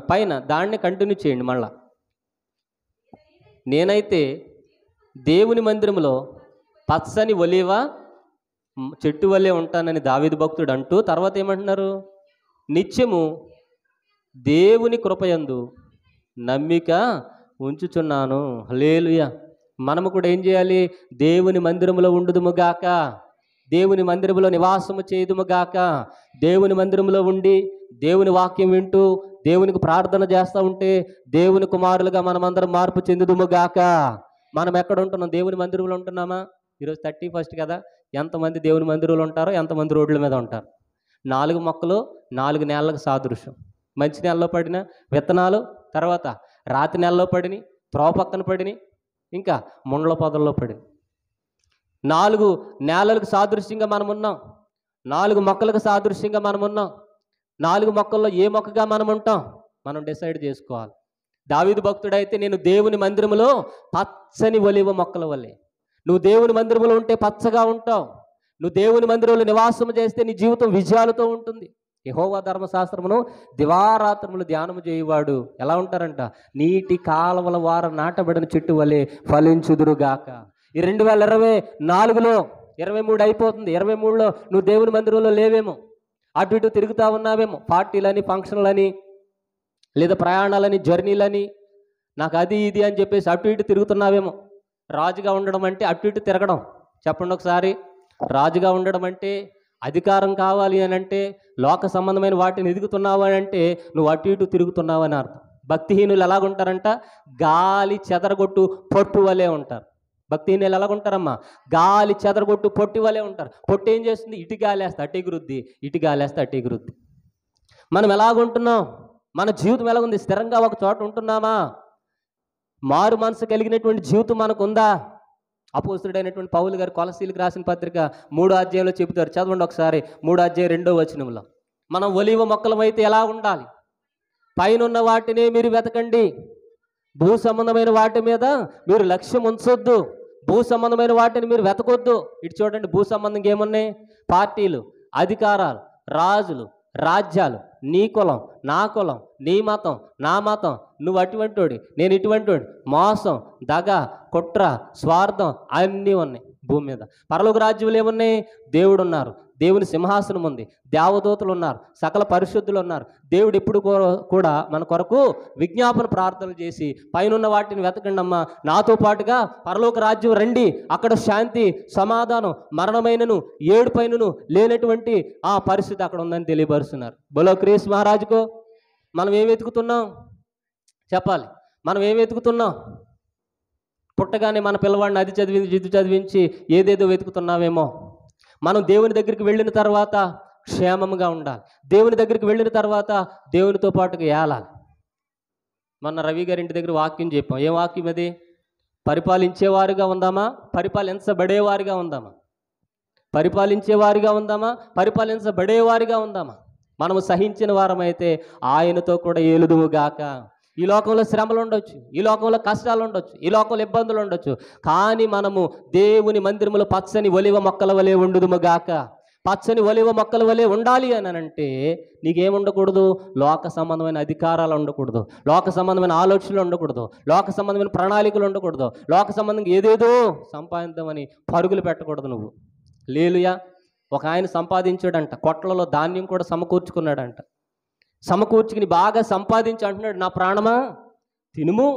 S1: పైన దాన్ని కంటిన్యూ చేయండి మళ్ళా. నేనైతే దేవుని మందిరంలో పచ్చని ఒలీవ చెట్టు వల్లే ఉంటానని దావీదు భక్తుడు అంటూ తర్వాత ఏమంటున్నారు? నిత్యము దేవుని కృపయందు నమ్మిక ఉంచుచున్నాను. హల్లెలూయా. మనము కూడా ఏం చేయాలి? దేవుని మందిరములో ఉండుదుముగాక, దేవుని మందిరములో నివాసము చేయుదుముగాక. దేవుని మందిరంలో ఉండి దేవుని వాక్యం వింటూ దేవునికి ప్రార్థన చేస్తూ ఉంటే దేవుని కుమారులుగా మనమందరం మార్పు చెందుదుముగాక. మనం ఎక్కడ ఉంటున్నాం? దేవుని మందిరంలో ఉంటున్నామా? ఈరోజు 31 కదా. ఎంతమంది దేవుని మందిరంలో ఉంటారో ఎంతమంది రోడ్ల మీద ఉంటారు? 4 మొక్కలు 4 నెలలకు సాదృశ్యం. మంచి నెలలో పడిన విత్తనాలు, తర్వాత రాతి నెలలో పడిని, త్రోవ పక్కన పడిని, ఇంకా ముండ్ల పొదల్లో పడిని. 4 నేలలకు సాదృశ్యంగా మనం ఉన్నాం. 4 మొక్కలకు సాదృశ్యంగా మనం ఉన్నాం. 4 మొక్కల్లో ఏ మొక్కగా మనం ఉంటాం మనం డిసైడ్ చేసుకోవాలి. దావీదు భక్తుడైతే నేను దేవుని మందిరములో పచ్చని ఒలీవ మొక్కల వల్లే. నువ్వు దేవుని మందిరంలో ఉంటే పచ్చగా ఉంటావు. నువ్వు దేవుని మందిరంలో నివాసం చేస్తే నీ జీవితం విజయాలతో ఉంటుంది. యెహోవా ధర్మశాస్త్రమును దివారాత్రములు ధ్యానము చేయువాడు ఎలా ఉంటారంట? నీటి కాలువల వార నాటబడిన చెట్టు వలె ఫలించుదురుగాక. ఈ 2024లో 23 అయిపోతుంది. 23లో నువ్వు దేవుని మందిరంలో లేవేమో, అటు ఇటు తిరుగుతూ ఉన్నావేమో. పార్టీలని, ఫంక్షన్లని, లేదా ప్రయాణాలని, జర్నీలని, నాకు అది ఇది అని చెప్పేసి అటు ఇటు తిరుగుతున్నావేమో. రాజుగా ఉండడం అంటే అటు ఇటు తిరగడం. చెప్పండి ఒకసారి. రాజుగా ఉండడం అంటే, అధికారం కావాలి అని అంటే, లోక సంబంధమైన వాటిని ఎదుగుతున్నావు అని అంటే నువ్వు అటు ఇటు తిరుగుతున్నావు అని అర్థం. భక్తిహీనులు ఎలాగుంటారంట? గాలి చెదరగొట్టు పొట్టు వలె ఉంటారు. భక్తిహీనులు ఎలాగుంటారమ్మా? గాలి చెదరగొట్టు పొట్టి వలె ఉంటారు. పొట్టు ఏం చేస్తుంది? ఇటు గాలేస్తే అటు ఎగురుద్ది, ఇటు గాలేస్తే అటు ఎగురుద్ది. మనం ఎలాగుంటున్నాం? మన జీవితం ఎలాగుంది? స్థిరంగా ఒక చోట ఉంటున్నామా? మారు మనసు కలిగినటువంటి జీవితం మనకు ఉందా? అపోస్తుడైనటువంటి పౌలు గారు కొలసీలకు రాసిన పత్రిక 3వ అధ్యాయంలో చెబుతారు. చదవండి ఒకసారి. 3వ అధ్యాయం 2వ వచనంలో. మనం ఒలీవ మొక్కలమైతే ఎలా ఉండాలి? పైనున్న వాటినే మీరు వెతకండి, భూ సంబంధమైన వాటి మీద మీరు లక్ష్యం ఉంచొద్దు. భూ సంబంధమైన వాటిని మీరు వెతకొద్దు. ఇటు చూడండి, భూ సంబంధంగా ఏమున్నాయి? పార్టీలు, అధికారాలు, రాజులు, రాజ్యాలు, నీ కులం, నా కులం, నీ మతం, నా మతం, నువ్వు అటువంటివాడి, నేను ఇటువంటివాడి, మోసం, దగ, కుట్ర, స్వార్థం అన్నీ ఉన్నాయి. భూమి మీద. పరలోక రాజ్యంలో ఏమున్నాయి? దేవుడు ఉన్నారు, దేవుని సింహాసనం ఉంది, దేవదూతలు ఉన్నారు, సకల పరిశుద్ధులు ఉన్నారు. దేవుడు ఎప్పుడు కూడా మన కొరకు విజ్ఞాపన ప్రార్థనలు చేసి పైనున్న వాటిని వెతకండి అమ్మా, నాతో పాటుగా పరలోక రాజ్యం రండి, అక్కడ శాంతి, సమాధానం, మరణమైనను ఏడుపైనను లేనటువంటి ఆ పరిస్థితి అక్కడ ఉందని తెలియపరుస్తున్నారు. బోలో క్రీస్తు మహారాజుకో. మనం ఏం వెతుకుతున్నాం చెప్పాలి? మనం ఏం వెతుకుతున్నాం? పుట్టగానే మన పిల్లవాడిని అది చదివించి ఇది చదివించి ఏదేదో వెతుకుతున్నామేమో. మనం దేవుని దగ్గరికి వెళ్ళిన తర్వాత క్షేమంగా ఉండాలి. దేవుని దగ్గరికి వెళ్ళిన తర్వాత దేవునితో పాటుగా ఏలాలి. మొన్న రవి గారి ఇంటి దగ్గర వాక్యం చెప్పాం. ఏం వాక్యం అది? పరిపాలించేవారుగా ఉందామా, పరిపాలించబడేవారిగా ఉందామా? పరిపాలించేవారిగా ఉందామా, పరిపాలించబడేవారిగా ఉందామా? మనము సహించిన వారమైతే ఆయనతో కూడా ఏలుదువుగాక. ఈ లోకంలో శ్రమలు ఉండొచ్చు, ఈ లోకంలో కష్టాలు ఉండొచ్చు, ఈ లోకంలో ఇబ్బందులు ఉండొచ్చు, కానీ మనము దేవుని మందిరములో పచ్చని ఒలివ మొక్కల వలె ఉండుదుముగాక. పచ్చని ఒలివ మొక్కల వలె ఉండాలి అని అంటే నీకేముండకూడదు? లోక సంబంధమైన అధికారాలు ఉండకూడదు, లోక సంబంధమైన ఆలోచనలు ఉండకూడదు, లోక సంబంధమైన ప్రణాళికలు ఉండకూడదు, లోక సంబంధంగా ఏదేదో సంపాదిద్దామని పరుగులు పెట్టకూడదు నువ్వు. హల్లెలూయా. ఒక ఆయన సంపాదించాడంట, కొట్లలో ధాన్యం కూడా సమకూర్చుకున్నాడంట. సమకూర్చుకుని బాగా సంపాదించి అంటున్నాడు, నా ప్రాణమా తినుము,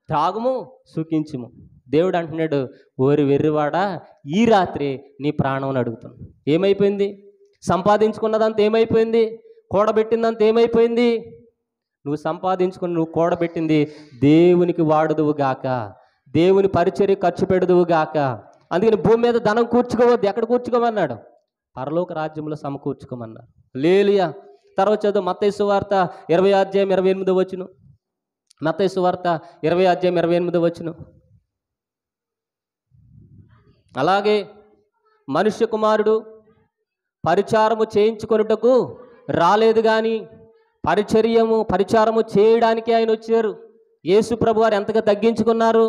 S1: త్రాగుము, సుఖించుము. దేవుడు అంటున్నాడు, ఓరి వెర్రివాడా, ఈ రాత్రి నీ ప్రాణం అడుగుతాను. ఏమైపోయింది? సంపాదించుకున్నదంతా ఏమైపోయింది? కూడబెట్టిందంతా ఏమైపోయింది? నువ్వు సంపాదించుకుని నువ్వు కూడబెట్టింది దేవునికి వాడుదువుగాక, దేవుని పరిచర్య ఖర్చు పెడుదువుగాక. అందుకని భూమి మీద ధనం కూర్చుకోవద్దు. ఎక్కడ కూర్చుకోమన్నాడు? పరలోక రాజ్యంలో సమకూర్చుకోమన్నారు. హల్లెలూయా. తర్వాత చదువు మత్తయి సువార్త 20:28. మత్తయి సువార్త 20:28. అలాగే మనుష్య కుమారుడు పరిచారము చేయించుకొనుటకు రాలేదు కానీ పరిచారము చేయడానికి ఆయన వచ్చారు. యేసు ప్రభు వారు ఎంతగా తగ్గించుకున్నారు?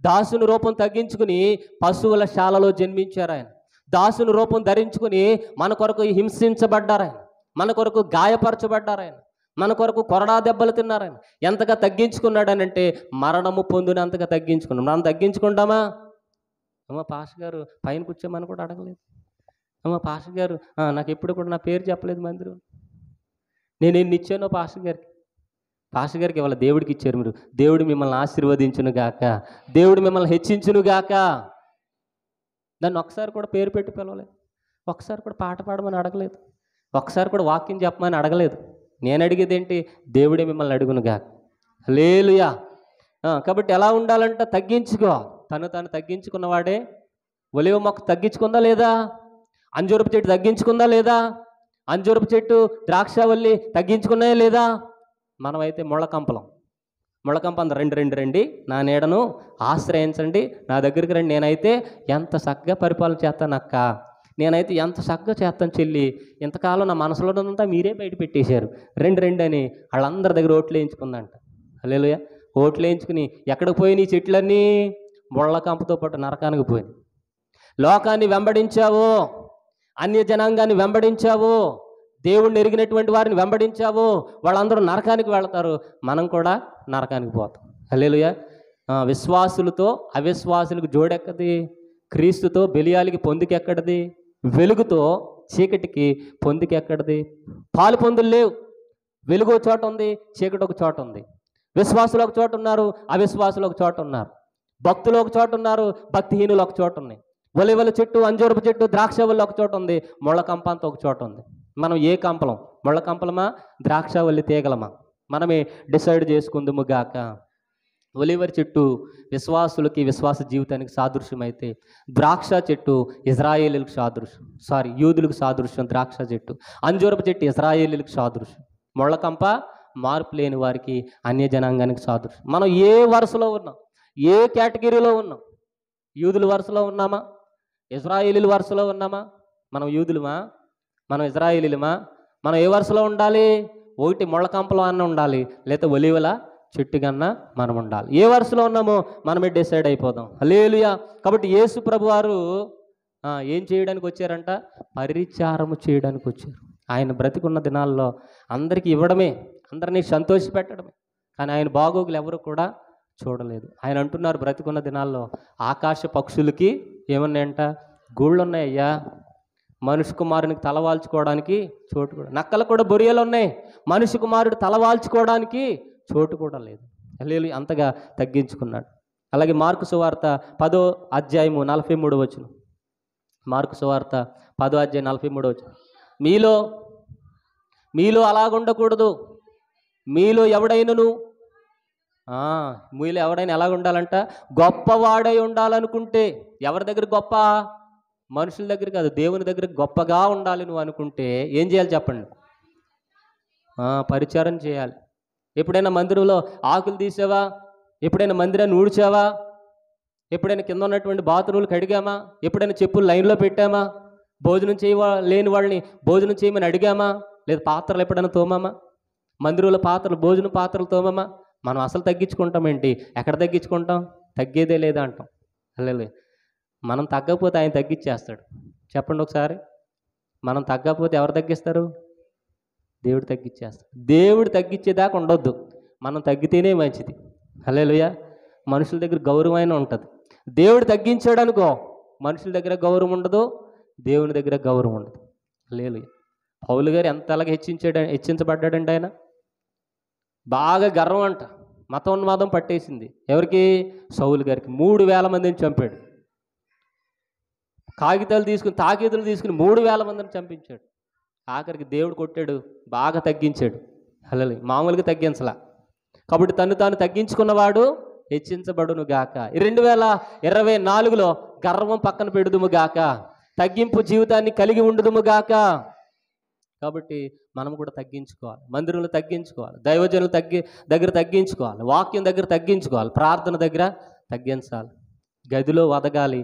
S1: దాసుని రూపం తగ్గించుకుని పశువుల శాలలో జన్మించారు ఆయన. దాసుని రూపం ధరించుకుని మన కొరకు హింసించబడ్డారు ఆయన, మన కొరకు గాయపరచబడ్డారు ఆయన, మన కొరకు కొరడా దెబ్బలు తిన్నారు ఆయన. ఎంతగా తగ్గించుకున్నాడనంటే మరణము పొందినంతగా తగ్గించుకున్నాం. మనం తగ్గించుకుంటామా? అమ్మ పాస్టర్ గారు పైన కూర్చోమని కూడా అడగలేదు. అమ్మ పాస్టర్ గారు నాకు ఎప్పుడు కూడా నా పేరు చెప్పలేదు మందిరం. నేను ఎన్ని ఇచ్చానో పాస్టర్ గారికి ఇవాళ దేవుడికి ఇచ్చారు మీరు. దేవుడు మిమ్మల్ని ఆశీర్వదించును గాక, దేవుడు మిమ్మల్ని హెచ్చించును గాక. దాన్ని ఒకసారి కూడా పేరు పెట్టి పిలవలేదు, ఒకసారి కూడా పాట పాడమని అడగలేదు, ఒకసారి కూడా వాక్యం చెప్పమని అడగలేదు. నేను అడిగేది ఏంటి? దేవుడే మిమ్మల్ని అడుగును గాక. హల్లెలూయా. కాబట్టి ఎలా ఉండాలంట? తగ్గించుకో. తను తగ్గించుకున్నవాడే. ఒలివ మొక్క తగ్గించుకుందా లేదా? అంజూరపు చెట్టు తగ్గించుకుందా లేదా? అంజూరపు చెట్టు, ద్రాక్షవల్లి తగ్గించుకున్నాయా లేదా? మనమైతే ముళ్ళకంపలం రండి నా నీడను ఆశ్రయించండి, నా దగ్గరికి రండి, నేనైతే ఎంత చక్కగా పరిపాలన చేస్తాను అక్క, నేనైతే ఎంత చక్కగా చేస్తాను చెల్లి, ఇంతకాలం నా మనసులో ఉన్నదంతా మీరే బయట పెట్టేశారు, రండి అని వాళ్ళందరి దగ్గర ఓట్లు వేయించుకుందంట. హల్లెలూయా. ఓట్లు వేయించుకుని ఎక్కడికి పోయినాయి చెట్లన్నీ? ముళ్ళకంపతో పాటు నరకానికి పోయినాయి. లోకాన్ని వెంబడించావో, అన్య జనాంగాన్ని వెంబడించావో, దేవుణ్ణి ఎరిగినటువంటి వారిని వెంబడించావో, వాళ్ళందరూ నరకానికి వెళతారు, మనం కూడా నరకానికి పోతాం. హల్లెలూయా. విశ్వాసులతో అవిశ్వాసులకు జోడెక్కది? క్రీస్తుతో బెలియాలికి పొందికెక్కడది? వెలుగుతో చీకటికి పొందికెక్కడది? పాలు పొందులు లేవు. వెలుగు ఒక చోట ఉంది, చీకటి ఒక చోట ఉంది. విశ్వాసులు ఒక చోట ఉన్నారు, అవిశ్వాసులు ఒక చోట ఉన్నారు. భక్తులు ఒక చోట ఉన్నారు, భక్తిహీనులు ఒక చోట ఉన్నాయి. ఒలివల చెట్టు, అంజూరపు చెట్టు, ద్రాక్షవల్లి ఒక చోట ఉంది, ముళ్ళకంప అంతా ఒక చోట ఉంది. మనం ఏ కంపలం? ముళ్ళకంపలమా, ద్రాక్షవల్లి తీగలమా? మనమే డిసైడ్ చేసుకుందుము గాక. ఒలివర్ చెట్టు విశ్వాసులకి, విశ్వాస జీవితానికి సాదృశ్యం అయితే, ద్రాక్ష చెట్టు ఇజ్రాయేలీలకు సాదృశ్యం, యూదులకు సాదృశ్యం ద్రాక్ష చెట్టు. అంజూరపు చెట్టు ఇజ్రాయేలీలకు సాదృశ్యం. ముళ్ళకంప మార్పు లేని వారికి, అన్య జనాంగానికి సాదృశ్యం. మనం ఏ వరుసలో ఉన్నాం? ఏ కేటగిరీలో ఉన్నాం? యూదుల వరుసలో ఉన్నామా? ఇజ్రాయేలీల వరుసలో ఉన్నామా? మనం యూదులమా? మనం ఇజ్రాయేలీలమా? మనం ఏ వరుసలో ఉండాలి? ఒకటి ముళ్ళకంపలో అన్న ఉండాలి, లేదా ఒలివల చెట్టు కన్నా మనం ఉండాలి. ఏ వరుసలో ఉన్నామో మనమే డిసైడ్ అయిపోదాం. హల్లెలూయా. కాబట్టి యేసు ప్రభు వారు ఏం చేయడానికి వచ్చారంట? పరిచారము చేయడానికి వచ్చారు. ఆయన బ్రతికున్న దినాల్లో అందరికీ ఇవ్వడమే, అందరినీ సంతోషపెట్టడమే. కానీ ఆయన బాగోగులు ఎవరు కూడా చూడలేదు. ఆయన అంటున్నారు బ్రతికున్న దినాల్లో ఆకాశ పక్షులకి ఏమన్నాయంట, గూళ్ళు ఉన్నాయ్యా, మనుష్య కుమారునికి తలవాల్చుకోవడానికి చోటు కూడా, నక్కలు కూడా బొరియలు ఉన్నాయి, మనుష్య కుమారుడు తలవాల్చుకోవడానికి చోటు కూడా లేదు. హల్లెలూయా, అంతగా తగ్గించుకున్నాడు. అలాగే మార్కు సువార్త 10వ అధ్యాయము 43వ వచనం. మార్కు సువార్త 10వ అధ్యాయం 43వ వచనం. మీలో అలాగుండకూడదు. మీలో ఎవడైనను మీలో ఎవడైనా ఎలా ఉండాలంట, గొప్పవాడై ఉండాలనుకుంటే, ఎవరి దగ్గర గొప్ప, మనుషుల దగ్గర కాదు, దేవుని దగ్గర గొప్పగా ఉండాలి నువ్వు అనుకుంటే ఏం చేయాలి చెప్పండి? పరిచారం చేయాలి. ఎప్పుడైనా మందిరంలో ఆకులు తీసావా? ఎప్పుడైనా మందిరాన్ని ఊడ్చావా? ఎప్పుడైనా కింద ఉన్నటువంటి బాత్రూములు కడిగామా? ఎప్పుడైనా చెప్పులు లైన్లో పెట్టామా? భోజనం లేని వాళ్ళని భోజనం చేయమని అడిగామా? లేదా పాత్రలు ఎప్పుడైనా తోమామా? మందిరంలో పాత్రలు, భోజన పాత్రలు తోమమా? మనం అసలు తగ్గించుకుంటామేంటి? ఎక్కడ తగ్గించుకుంటాం? తగ్గేదే లేదా అంటాం. హల్లెలూయా. మనం తగ్గకపోతే ఆయన తగ్గించేస్తాడు. చెప్పండి ఒకసారి. మనం తగ్గకపోతే ఎవరు తగ్గిస్తారు? దేవుడు తగ్గించేస్తాడు. దేవుడు తగ్గించేదాకా ఉండొద్దు, మనం తగ్గితేనే మంచిది. హల్లెలూయా. మనుషుల దగ్గర గౌరవమైన ఉంటుంది. దేవుడు తగ్గించాడు అనుకో, మనుషుల దగ్గర గౌరవం ఉండదు, దేవుని దగ్గర గౌరవం ఉండదు. హల్లెలూయా. పౌలు గారు ఎంతలాగా హెచ్చించబడ్డాడంటే, ఆయన బాగా గర్వం అంట, మతోన్మాదం పట్టేసింది. ఎవరికి? సౌలు గారికి. 3,000 మందిని చంపాడు. తాకీదులు తీసుకుని 3,000 మందిని చంపించాడు. ఆఖరికి దేవుడు కొట్టాడు, బాగా తగ్గించాడు. హల్లెలూయా. మామూలుగా తగ్గించలా. కాబట్టి తను తాను తగ్గించుకున్నవాడు హెచ్చించబడును గాక. 2024లో గర్వం పక్కన పెడుదుము గాక, తగ్గింపు జీవితాన్ని కలిగి ఉండుదుము గాక. కాబట్టి మనం కూడా తగ్గించుకోవాలి, మందిరంలో తగ్గించుకోవాలి, దైవజనుల దగ్గర తగ్గించుకోవాలి, వాక్యం దగ్గర తగ్గించుకోవాలి, ప్రార్థన దగ్గర తగ్గించాలి, గదిలో వదగాలి,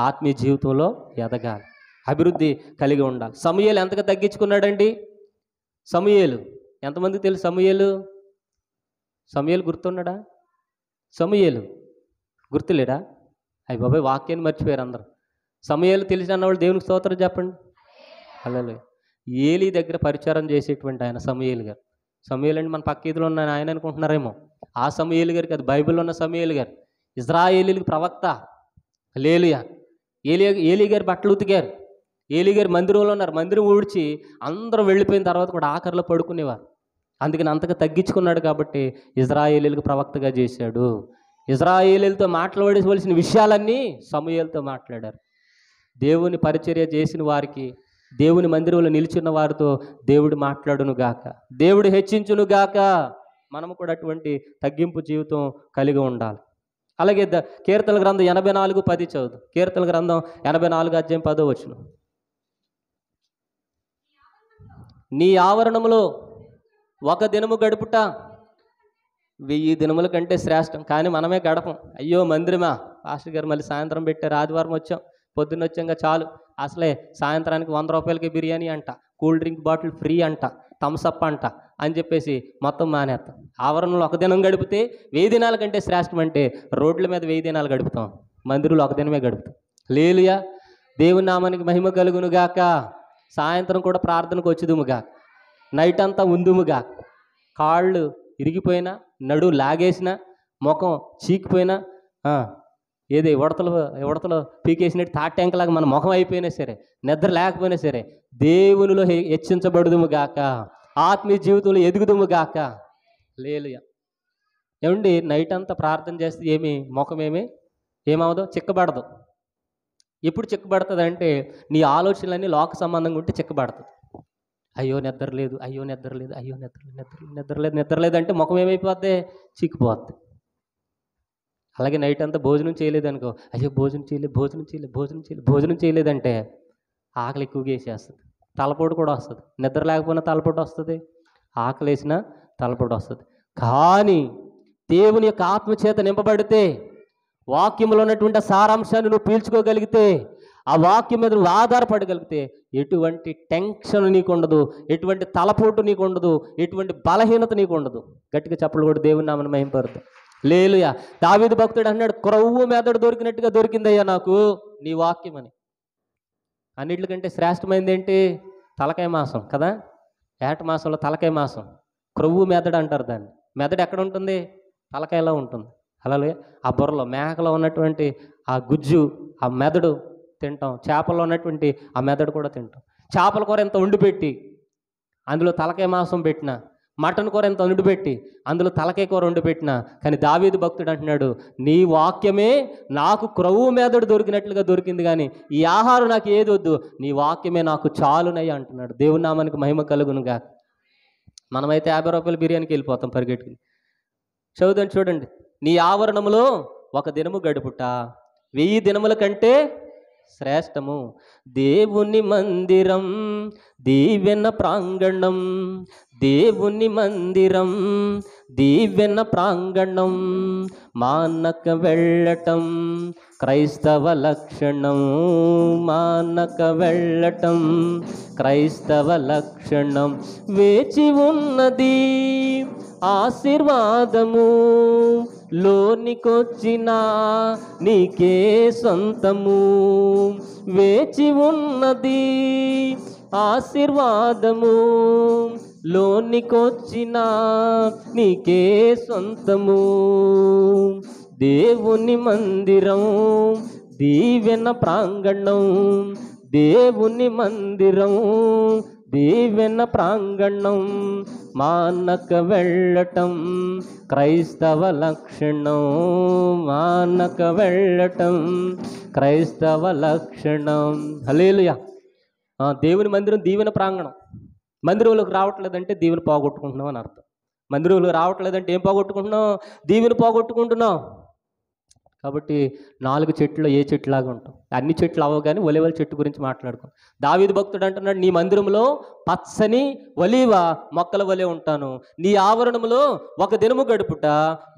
S1: ఆత్మీయ జీవితంలో ఎదగాలి, అభివృద్ధి కలిగి ఉండాలి. సమూయేలు ఎంతగా తగ్గించుకున్నాడండి? సమూయేలు ఎంతమందికి తెలుసు? సమూయేలు గుర్తున్నాడా? సమూయేలు గుర్తులేడా? అయ్య బాబాయ్, వాక్యాన్ని మర్చిపోయారు అందరూ. సమూయేలు తెలిసిన అన్నవాళ్ళు దేవునికి స్తోత్రం చెప్పండి. హల్లెలూయా. ఏలీ దగ్గర పరిచారం చేసేటువంటి ఆయన సమూయేలు గారు. సమూయేలు అంటే మన పక్క ఈదులో ఉన్న ఆయన అనుకుంటున్నారేమో. ఆ సమూయేలు గారికి, అది బైబిల్లో ఉన్న సమూయేలు గారు, ఇజ్రాయేలీలకు ప్రవక్త. హల్లెలూయా. ఏలీ గారు బట్టలు ఉతికారు. ఏలీ గారు మందిరంలో ఉన్నారు. మందిరం ఊడ్చి అందరూ వెళ్ళిపోయిన తర్వాత కూడా ఆఖరిలో పడుకునేవారు. అందుకని అంతగా తగ్గించుకున్నాడు కాబట్టి ఇజ్రాయేలీలకు ప్రవక్తగా చేశాడు. ఇజ్రాయేలీలతో మాట్లాడవలసిన విషయాలన్నీ సమూయేలుతో మాట్లాడారు. దేవుని పరిచర్య చేసిన వారికి, దేవుని మందిరంలో నిలిచిన వారితో దేవుడు మాట్లాడును గాక, దేవుడు హెచ్చించును గాక. మనము కూడా అటువంటి తగ్గింపు జీవితం కలిగి ఉండాలి. అలాగే కీర్తనల గ్రంథం 84:10 చదువు. కీర్తనల గ్రంథం 84 అధ్యాయం 10వ వచనం. నీ ఆవరణములో ఒక దినము గడుపుట 1000 దినముల కంటే శ్రేష్టం. కానీ మనమే గడపం. అయ్యో మందిరమా, పాస్టర్ గారు మళ్ళీ సాయంత్రం పెట్టారు, ఆదివారం వచ్చాం, పొద్దున్న వచ్చాక చాలు, అసలే సాయంత్రానికి 100 రూపాయలకి బిర్యానీ అంట, కూల్ డ్రింక్ బాటిల్ ఫ్రీ అంట, థమ్స్అప్ అంట అని చెప్పేసి మొత్తం మానేస్తాం. ఆవరణలో ఒక దినం గడిపితే 1000 దినాల కంటే శ్రేష్టం. అంటే రోడ్ల మీద 1000 దినాలు గడుపుతాం, మందిరంలో ఒక దినమే గడుపుతాం. హల్లెలూయా. దేవుని నామానికి మహిమ కలుగునుగాక. సాయంత్రం కూడా ప్రార్థనకు వచ్చుదుముగా, నైట్ అంతా ఉందుముగా, కాళ్ళు ఇరిగిపోయినా, నడు లాగేసినా, ముఖం చీకిపోయినా, ఏది ఉడతలు పీకేసినట్టు తాటెంకలాగా మన ముఖం అయిపోయినా సరే, నిద్ర లేకపోయినా సరే, దేవునిలో హెచ్చించబడుదుము గాక, ఆత్మీయ జీవితంలో ఎదుగుదుము గాక. హల్లెలూయా. ఏమండి, నైట్ అంతా ప్రార్థన చేస్తే ముఖం ఏమవదు, చిక్కబడదు. ఎప్పుడు చిక్కబడుతుంది అంటే, నీ ఆలోచనలన్నీ లోక సంబంధంగా ఉంటే చిక్కబడుతుంది. అయ్యో నిద్రలేదు, అయ్యో నిద్రలేదు, అయ్యో నిద్రలేదు అంటే ముఖం ఏమైపోద్ది? చిక్కిపోద్ది. అలాగే నైట్ అంతా భోజనం చేయలేదు అనుకో, అయ్యో భోజనం చేయలేదంటే ఆకలి ఎక్కువగా వేసేస్తుంది, తలపోటు కూడా వస్తుంది. నిద్ర లేకపోయినా తలపోటు వస్తుంది, ఆకలి వేసినా తలపోటు వస్తుంది. కానీ దేవుని యొక్క ఆత్మచేత నింపబడితే, వాక్యంలో ఉన్నటువంటి సారాంశాన్ని నువ్వు పీల్చుకోగలిగితే, ఆ వాక్యం మీద నువ్వు ఆధారపడగలిగితే, ఎటువంటి టెన్షన్ నీకు ఉండదు, ఎటువంటి తలపోటు నీకు ఉండదు, ఎటువంటి బలహీనత నీకు ఉండదు. గట్టిగా చెప్పలు కూడా దేవుని నామమున మహిమపరుద్దాం. హల్లెలూయా. దావీదు భక్తుడు అన్నాడు, క్రొవ్వు మెదడు దొరికినట్టుగా దొరికిందయ్యా నాకు నీ వాక్యం అని. అన్నిటికంటే శ్రేష్టమైనది ఏంటి? తలకాయ మాసం కదా. ఏట మాసంలో తలకాయ మాసం, క్రొవ్వు మెదడు అంటారు దాన్ని. మెదడు ఎక్కడ ఉంటుంది? తలకాయలా ఉంటుంది. అలాగే ఆ బుర్రలో మేకలో ఉన్నటువంటి ఆ గుజ్జు, ఆ మెదడు తింటాం. చేపల్లో ఉన్నటువంటి ఆ మెదడు కూడా తింటాం. చేపల కూర ఎంత వండి పెట్టి అందులో తలకాయ మాంసం పెట్టిన, మటన్ కూర ఎంత వండి పెట్టి అందులో తలకాయ కూర వండి పెట్టిన, కానీ దావీదు భక్తుడు అంటున్నాడు, నీ వాక్యమే నాకు క్రొవ్వు మెదడు దొరికినట్లుగా దొరికింది, కానీ ఈ ఆహారం నాకు ఏది వద్దు, నీ వాక్యమే నాకు చాలునయ్య అంటున్నాడు. దేవుని నామానికి మహిమ కలుగునుగా. మనమైతే 50 రూపాయల బిర్యానీకి వెళ్ళిపోతాం పరిగెట్టుకుని. చదువుదని చూడండి, నీ ఆవరణములో ఒక దినము గడుపుట 1000 దినముల కంటే శ్రేష్టము. దేవుని మందిరం దీవెన ప్రాంగణం, దేవుని మందిరం దీవెన ప్రాంగణం, మానక వెళ్ళటం క్రైస్తవ లక్షణం, మానక వెళ్ళటం క్రైస్తవ లక్షణం. వేచి ఉన్నది ఆశీర్వాదము, లోనికొచ్చిన నీకే సొంతము. వేచి ఉన్నది ఆశీర్వాదము, లోనికొచ్చిన నీకే సొంతము. దేవుని మందిరం దీవెన ప్రాంగణం, దేవుని మందిరం దీవెన ప్రాంగణం, మానక వెళ్ళటం క్రైస్తవ లక్షణం, మానక వెళ్ళటం క్రైస్తవ లక్షణం. హల్లెలూయా. దేవుని మందిరం దీవెన ప్రాంగణం. మందిరంలోకి రావట్లేదంటే దీవెన పోగొట్టుకుంటున్నాం అని అర్థం. మందిరంలోకి రావట్లేదంటే ఏం పోగొట్టుకుంటున్నాం? దీవెన పోగొట్టుకుంటున్నాం. కాబట్టి 4 చెట్లు ఏ చెట్టులాగా ఉంటాం? అన్ని చెట్లు అవ్వగానే ఒలీవల చెట్టు గురించి మాట్లాడుకోం. దావీదు భక్తుడు అంటున్నాడు, నీ మందిరంలో పచ్చని ఒలీవ మొక్కల వలె ఉంటాను, నీ ఆవరణంలో ఒక దినము గడుపుట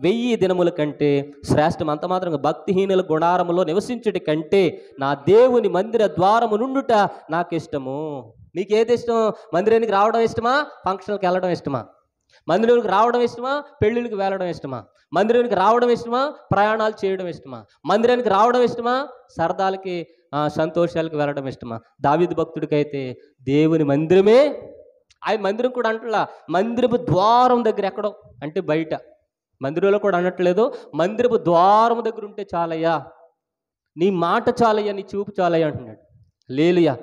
S1: 1000 దినముల కంటే శ్రేష్టం. అంత మాత్రం భక్తిహీనుల గుడారములో నివసించుట కంటే నా దేవుని మందిర ద్వారము నుండుట నాకు ఇష్టము. నీకేది ఇష్టం? మందిరానికి రావడం ఇష్టమా? ఫంక్షన్కి వెళ్ళడం ఇష్టమా? మందిరానికి రావడం ఇష్టమా? పెళ్ళిళ్ళకి వెళ్ళడం ఇష్టమా? మందిరానికి రావడం ఇష్టమా? ప్రయాణాలు చేయడం ఇష్టమా? మందిరానికి రావడం ఇష్టమా? సరదాలకి సంతోషాలకి వెళ్ళడం ఇష్టమా? దావీదు భక్తుడికి అయితే దేవుని మందిరమే. ఆయన మందిరం కూడా అంటలా, మందిరపు ద్వారం దగ్గర ఎక్కడో అంటే బయట, మందిరంలో కూడా అనట్లేదు, మందిరపు ద్వారం దగ్గర ఉంటే చాలయ్యా, నీ మాట చాలయ్యా, నీ చూపు చాలయ్యా అంటున్నాడు. హల్లెలూయా.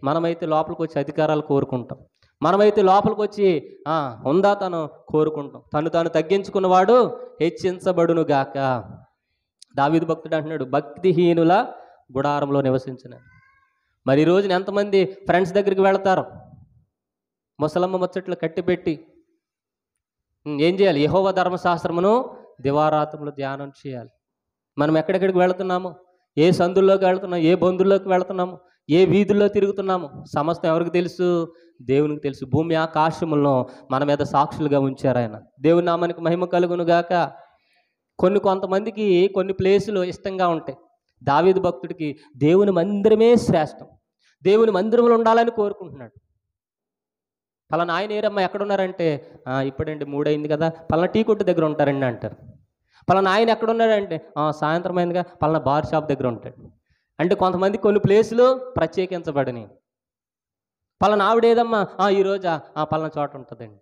S1: మనమైతే లోపలికి వచ్చి అధికారాలు కోరుకుంటాం, మనమైతే లోపలికి వచ్చి హుందాతనం కోరుకుంటాం. తను తగ్గించుకున్నవాడు హెచ్చించబడును గాక. దావీదు భక్తుడు అంటున్నాడు, భక్తిహీనుల గుడారంలో నివసించిన. మరి ఈ రోజున ఎంతమంది ఫ్రెండ్స్ దగ్గరికి వెళతారు? ముసలమ్మ ముచ్చట్లు కట్టిపెట్టి ఏం చేయాలి? యెహోవా ధర్మశాస్త్రమును దివారాత్రములు ధ్యానం చేయాలి. మనం ఎక్కడెక్కడికి వెళుతున్నాము? ఏ సందుల్లోకి వెళుతున్నాము? ఏ బంధుల్లోకి వెళుతున్నాము? ఏ వీధుల్లో తిరుగుతున్నాము? సమస్తం ఎవరికి తెలుసు? దేవునికి తెలుసు. భూమి ఆకాశములను మన మీద సాక్షులుగా ఉంచారు ఆయన. దేవుని నామానికి మహిమ కలుగును గాక. కొంతమందికి కొన్ని ప్లేసులు ఇష్టంగా ఉంటాయి. దావీదు భక్తుడికి దేవుని మందిరమే శ్రేష్టం, దేవుని మందిరంలో ఉండాలని కోరుకుంటున్నాడు. పలానా ఆయన ఏరమ్మా ఎక్కడున్నారంటే, ఇప్పుడండి 3 అయింది కదా, పలానా టీ కొట్టు దగ్గర ఉంటారండి అంటారు. పలానా ఆయన ఎక్కడున్నాడంటే, సాయంత్రం అయిందిగా, పలానా బార్ షాప్ దగ్గర ఉంటాడు. అంటే కొంతమంది కొన్ని ప్లేసులు ప్రత్యేకించబడినవి. పలానా ఆవిడ ఏదమ్మా, ఈరోజు పలానా చోట ఉంటుందండి,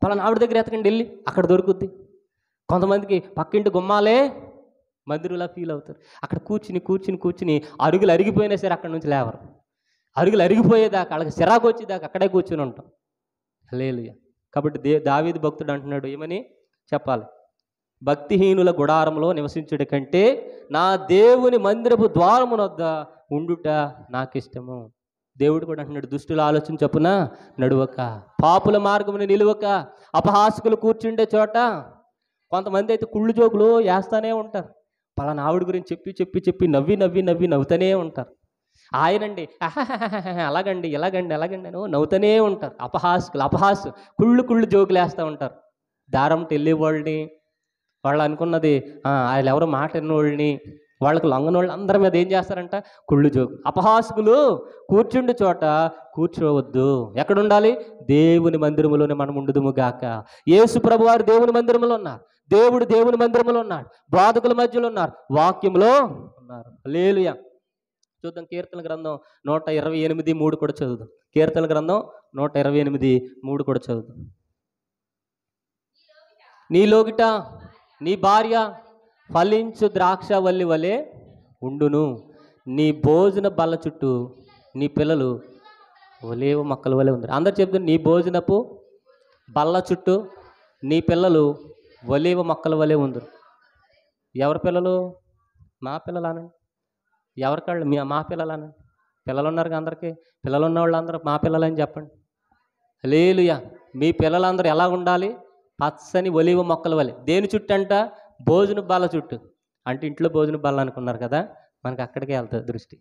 S1: పలానా ఆవిడ దగ్గర ఎతకండి వెళ్ళి అక్కడ దొరుకుద్ది. కొంతమందికి పక్కింటి గుమ్మాలే మందిరంలా ఫీల్ అవుతారు. అక్కడ కూర్చుని అరుగులు అరిగిపోయినా సరే అక్కడి నుంచి లేవరు. అరుగులు అరిగిపోయేదాకా, వాళ్ళకి చిరాకు వచ్చేదాకా అక్కడే కూర్చుని ఉంటాం. హల్లెలూయా. కాబట్టి దావీదు భక్తుడు అంటున్నాడు, ఏమని చెప్పాలి? భక్తిహీనుల గుడారంలో నివసించుట కంటే నా దేవుని మందిరపు ద్వారమునొద్ద ఉండుట నాకు ఇష్టము. దేవుడు కూడా అంటున్నాడు, దుష్టుల ఆలోచన చొప్పున నడువక, పాపుల మార్గమును నిలువక, అపహాసకులు కూర్చుండే చోట. కొంతమంది అయితే కుళ్ళు జోకులు వేస్తానే ఉంటారు. పలానా ఆవిడ గురించి చెప్పి నవ్వుతూనే ఉంటారు. ఆయనండి అలాగండి ఇలాగండి అని నవ్వుతూనే ఉంటారు. అపహాసు కుళ్ళు జోకులు వేస్తూ ఉంటారు. దారం వెళ్ళేవాళ్ళని, వాళ్ళు అనుకున్నది వాళ్ళు ఎవరో మాట విన్నోళ్ళని, వాళ్ళకు లొంగనోళ్ళు అందరి మీద ఏం చేస్తారంట? కుళ్ళు జోకు. అపహాసకులు కూర్చుండి చోట కూర్చోవద్దు. ఎక్కడుండాలి? దేవుని మందిరములోనే మనం ఉండుదుము గాక. యేసు ప్రభు వారు దేవుని మందిరంలో ఉన్నారు, దేవుడు దేవుని మందిరంలో ఉన్నాడు, బాధకుల మధ్యలో ఉన్నారు, వాక్యంలో ఉన్నారు. హల్లెలూయా. చూద్దాం, కీర్తన గ్రంథం 128:3 కూడా చదువుదాం. కీర్తన గ్రంథం 128:3 కూడా చదువుదాం. నీలోగిట నీ భార్య ఫలించు ద్రాక్షవల్లి వలె ఉండును, నీ భోజన బల్ల చుట్టూ నీ పిల్లలు ఒలీవ మొక్కల వలె ఉంది. అందరు చెప్తున్నారు, నీ భోజనపు బల్ల చుట్టూ నీ పిల్లలు ఒలీవ మొక్కల వలె ఉందరు. ఎవరి పిల్లలు? మా పిల్లలు అనండి. ఎవరి కాళ్ళు? మా పిల్లలు అనండి. పిల్లలు ఉన్నారు అందరికీ. పిల్లలు ఉన్న వాళ్ళందరూ మా పిల్లలని చెప్పండి. హల్లెలూయా. మీ పిల్లలందరూ ఎలా ఉండాలి? పచ్చని ఒలీవ మొక్కల వలె. దేని చుట్టూ అంట? భోజన బల్ల చుట్టూ. అంటే ఇంట్లో భోజన బల్ల అనుకున్నారు కదా, మనకి అక్కడికే వెళ్తుంది దృష్టి.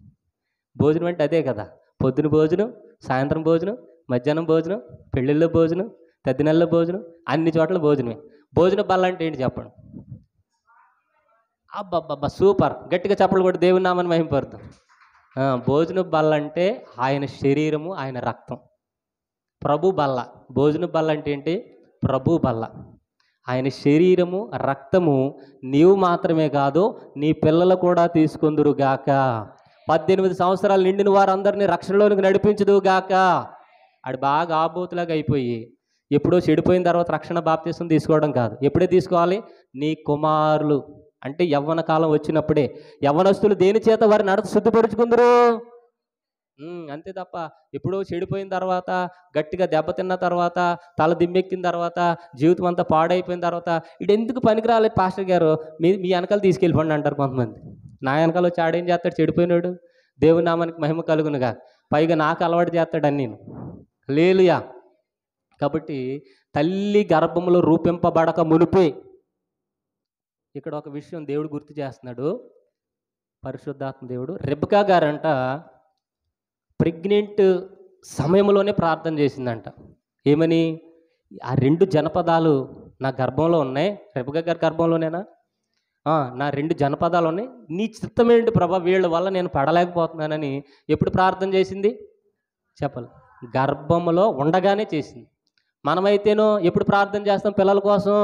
S1: భోజనం అంటే అదే కదా, పొద్దున భోజనం, సాయంత్రం భోజనం, మధ్యాహ్నం భోజనం, పెళ్ళిళ్ళలో భోజనం, తద్దినెలలో భోజనం, అన్ని చోట్ల భోజనమే. భోజన బల్ల అంటే ఏంటి చెప్పండి? అబ్బబ్బబ్బా, సూపర్, గట్టిగా చప్పట్లు కొట్టి దేవుని నామని మహిమపరుద్దాం. భోజన బల్ల అంటే ఆయన శరీరము, ఆయన రక్తం. ప్రభు బల్ల. భోజన బల్ల అంటే ఏంటి? ప్రభు బల్ల. ఆయన శరీరము, రక్తము నీవు మాత్రమే కాదు, నీ పిల్లలు కూడా తీసుకుందురుగాక. 18 సంవత్సరాలు నిండిన వారందరినీ రక్షణలోనికి నడిపించుదుగాక. ఆడు బాగా ఆబోతులాగా అయిపోయి ఎప్పుడో చెడిపోయిన తర్వాత రక్షణ బాప్తీసం తీసుకోవడం కాదు. ఎప్పుడే తీసుకోవాలి? నీ కుమారులు అంటే యవ్వన కాలం వచ్చినప్పుడే. యవ్వనస్తులు దేని చేత వారి నడత శుద్ధిపరుచుకుందరు? అంతే తప్ప ఎప్పుడో చెడిపోయిన తర్వాత, గట్టిగా దెబ్బతిన్న తర్వాత, తల దిమ్మెక్కిన తర్వాత, జీవితం అంతా పాడైపోయిన తర్వాత, ఇది ఎందుకు పనికిరాలేదు పాస్టర్ గారు, మీ వెనకాల తీసుకెళ్ళిపోండి అంటారు కొంతమంది. నా వెనకాల వచ్చి ఆడేం చేస్తాడు? చెడిపోయినాడు. దేవుని నామానికి మహిమ కలుగునుగా. పైగా నాకు అలవాటు చేస్తాడని నేను. హల్లెలూయా. కాబట్టి తల్లి గర్భములో రూపింపబడక మునిపే ఇక్కడ ఒక విషయం దేవుడు గుర్తు చేస్తున్నాడు. పరిశుద్ధాత్మ దేవుడు. రెబెకా గారంట ప్రెగ్నెంట్ సమయంలోనే ప్రార్థన చేసిందంట. ఏమని? ఆ 2 జనపదాలు నా గర్భంలో ఉన్నాయి. రెబెకా గారి గర్భంలోనేనా? నా 2 జనపదాలు ఉన్నాయి. నీ చిత్తమేంటి ప్రభా, వీళ్ళ వల్ల నేను పడలేకపోతున్నానని ఎప్పుడు ప్రార్థన చేసింది చెప్పాలి? గర్భంలో ఉండగానే చేసింది. మనమైతేనో ఎప్పుడు ప్రార్థన చేస్తాం పిల్లల కోసం?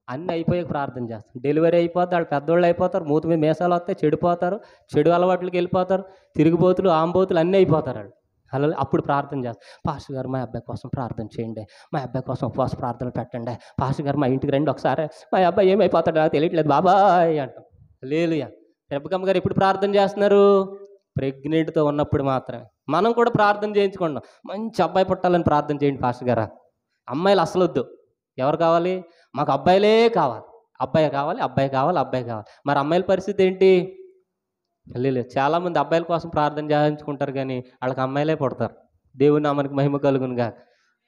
S1: అన్నీ అయిపోయాక ప్రార్థన చేస్తాం. డెలివరీ అయిపోద్ది, వాళ్ళు పెద్దోళ్ళు అయిపోతారు, మూతి మీద మీసాలు వస్తాయి, చెడిపోతారు, చెడు అలవాట్లకి వెళ్ళిపోతారు, తిరుగుబోతులు, ఆంబోతులు అన్నీ అయిపోతారు వాళ్ళు. అలా అప్పుడు ప్రార్థన చేస్తాం. పాస్టర్ గారు మా అబ్బాయి కోసం ప్రార్థన చేయండి, మా అబ్బాయి కోసం ఉపవాస ప్రార్థనలు పెట్టండి, పాస్టర్ గారు మా ఇంటికి రండి ఒకసారి, మా అబ్బాయి ఏమైపోతాడు నాకు తెలియట్లేదు బాబాయ్ అంటాం. హల్లెలూయా. రెబెకా గారు ఎప్పుడు ప్రార్థన చేస్తున్నారు? ప్రెగ్నెంట్తో ఉన్నప్పుడు మాత్రమే. మనం కూడా ప్రార్థన చేయించుకుంటాం. మంచి అబ్బాయి పుట్టాలని ప్రార్థన చేయండి పాస్టర్ గారా. అమ్మాయిలు అసలు వద్దు. ఎవరు కావాలి? మాకు అబ్బాయిలే కావాలి, అబ్బాయి కావాలి, అబ్బాయి కావాలి, అబ్బాయి కావాలి. మరి అమ్మాయిల పరిస్థితి ఏంటి? లేదు, చాలామంది అబ్బాయిల కోసం ప్రార్థన చేయించుకుంటారు కానీ వాళ్ళకి అమ్మాయిలే పుడతారు. దేవుని నామానికి మహిమ కలుగునుగా.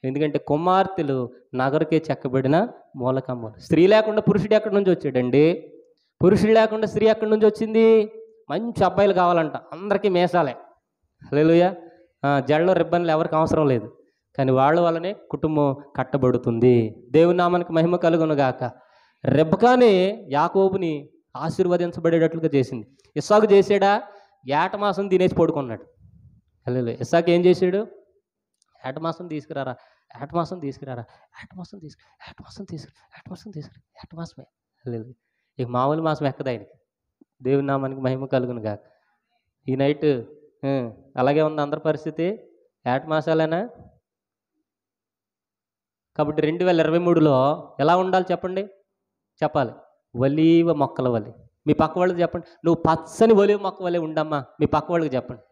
S1: ఎందుకంటే కుమార్తెలు నగరుకే చెక్కబడిన మూలకమ్మలు. స్త్రీ లేకుండా పురుషుడు ఎక్కడి నుంచి వచ్చాడండి? పురుషుడు లేకుండా స్త్రీ ఎక్కడి నుంచి వచ్చింది? మంచి అబ్బాయిలు కావాలంట, అందరికీ మేసాలే. హల్లెలూయా. జడలో రిబ్బన్లు ఎవరికి అవసరం లేదు, కానీ వాళ్ళ వల్లనే కుటుంబం కట్టబడుతుంది. దేవుని నామానికి మహిమ కలుగునుగాక. రెబెకానే యాకోబుని ఆశీర్వదించబడేటట్లుగా చేసింది. ఇస్సాకు చేసాడా? ఏట మాసం తినేసి పడుకున్నాడు. హల్లెలూయా. ఇస్సాకు ఏం చేశాడు? ఏట మాసం తీసుకురారా, ఏట మాసం తీసుకురారా, ఏట మాసం తీసుకురా, ఏట మాసం తీసుకురా, ఏట మాసం తీసుకురా, ఏట మాసమే. హల్లెలూయా. ఇక మామూలు మాసం ఎక్కదు ఆయనకి. దేవుని నామానికి మహిమ కలుగునుగాక. ఈ నైట్ అలాగే ఉంది అందరి పరిస్థితి. ఏట మాసాలేనా? కాబట్టి 2023లో ఎలా ఉండాలి చెప్పండి? చెప్పాలి, ఒలీవ మొక్కల వలె. మీ పక్క వాళ్ళకి చెప్పండి, నువ్వు పచ్చని ఒలీవ మొక్క వలె ఉండమ్మా. మీ పక్క వాళ్ళకి చెప్పండి.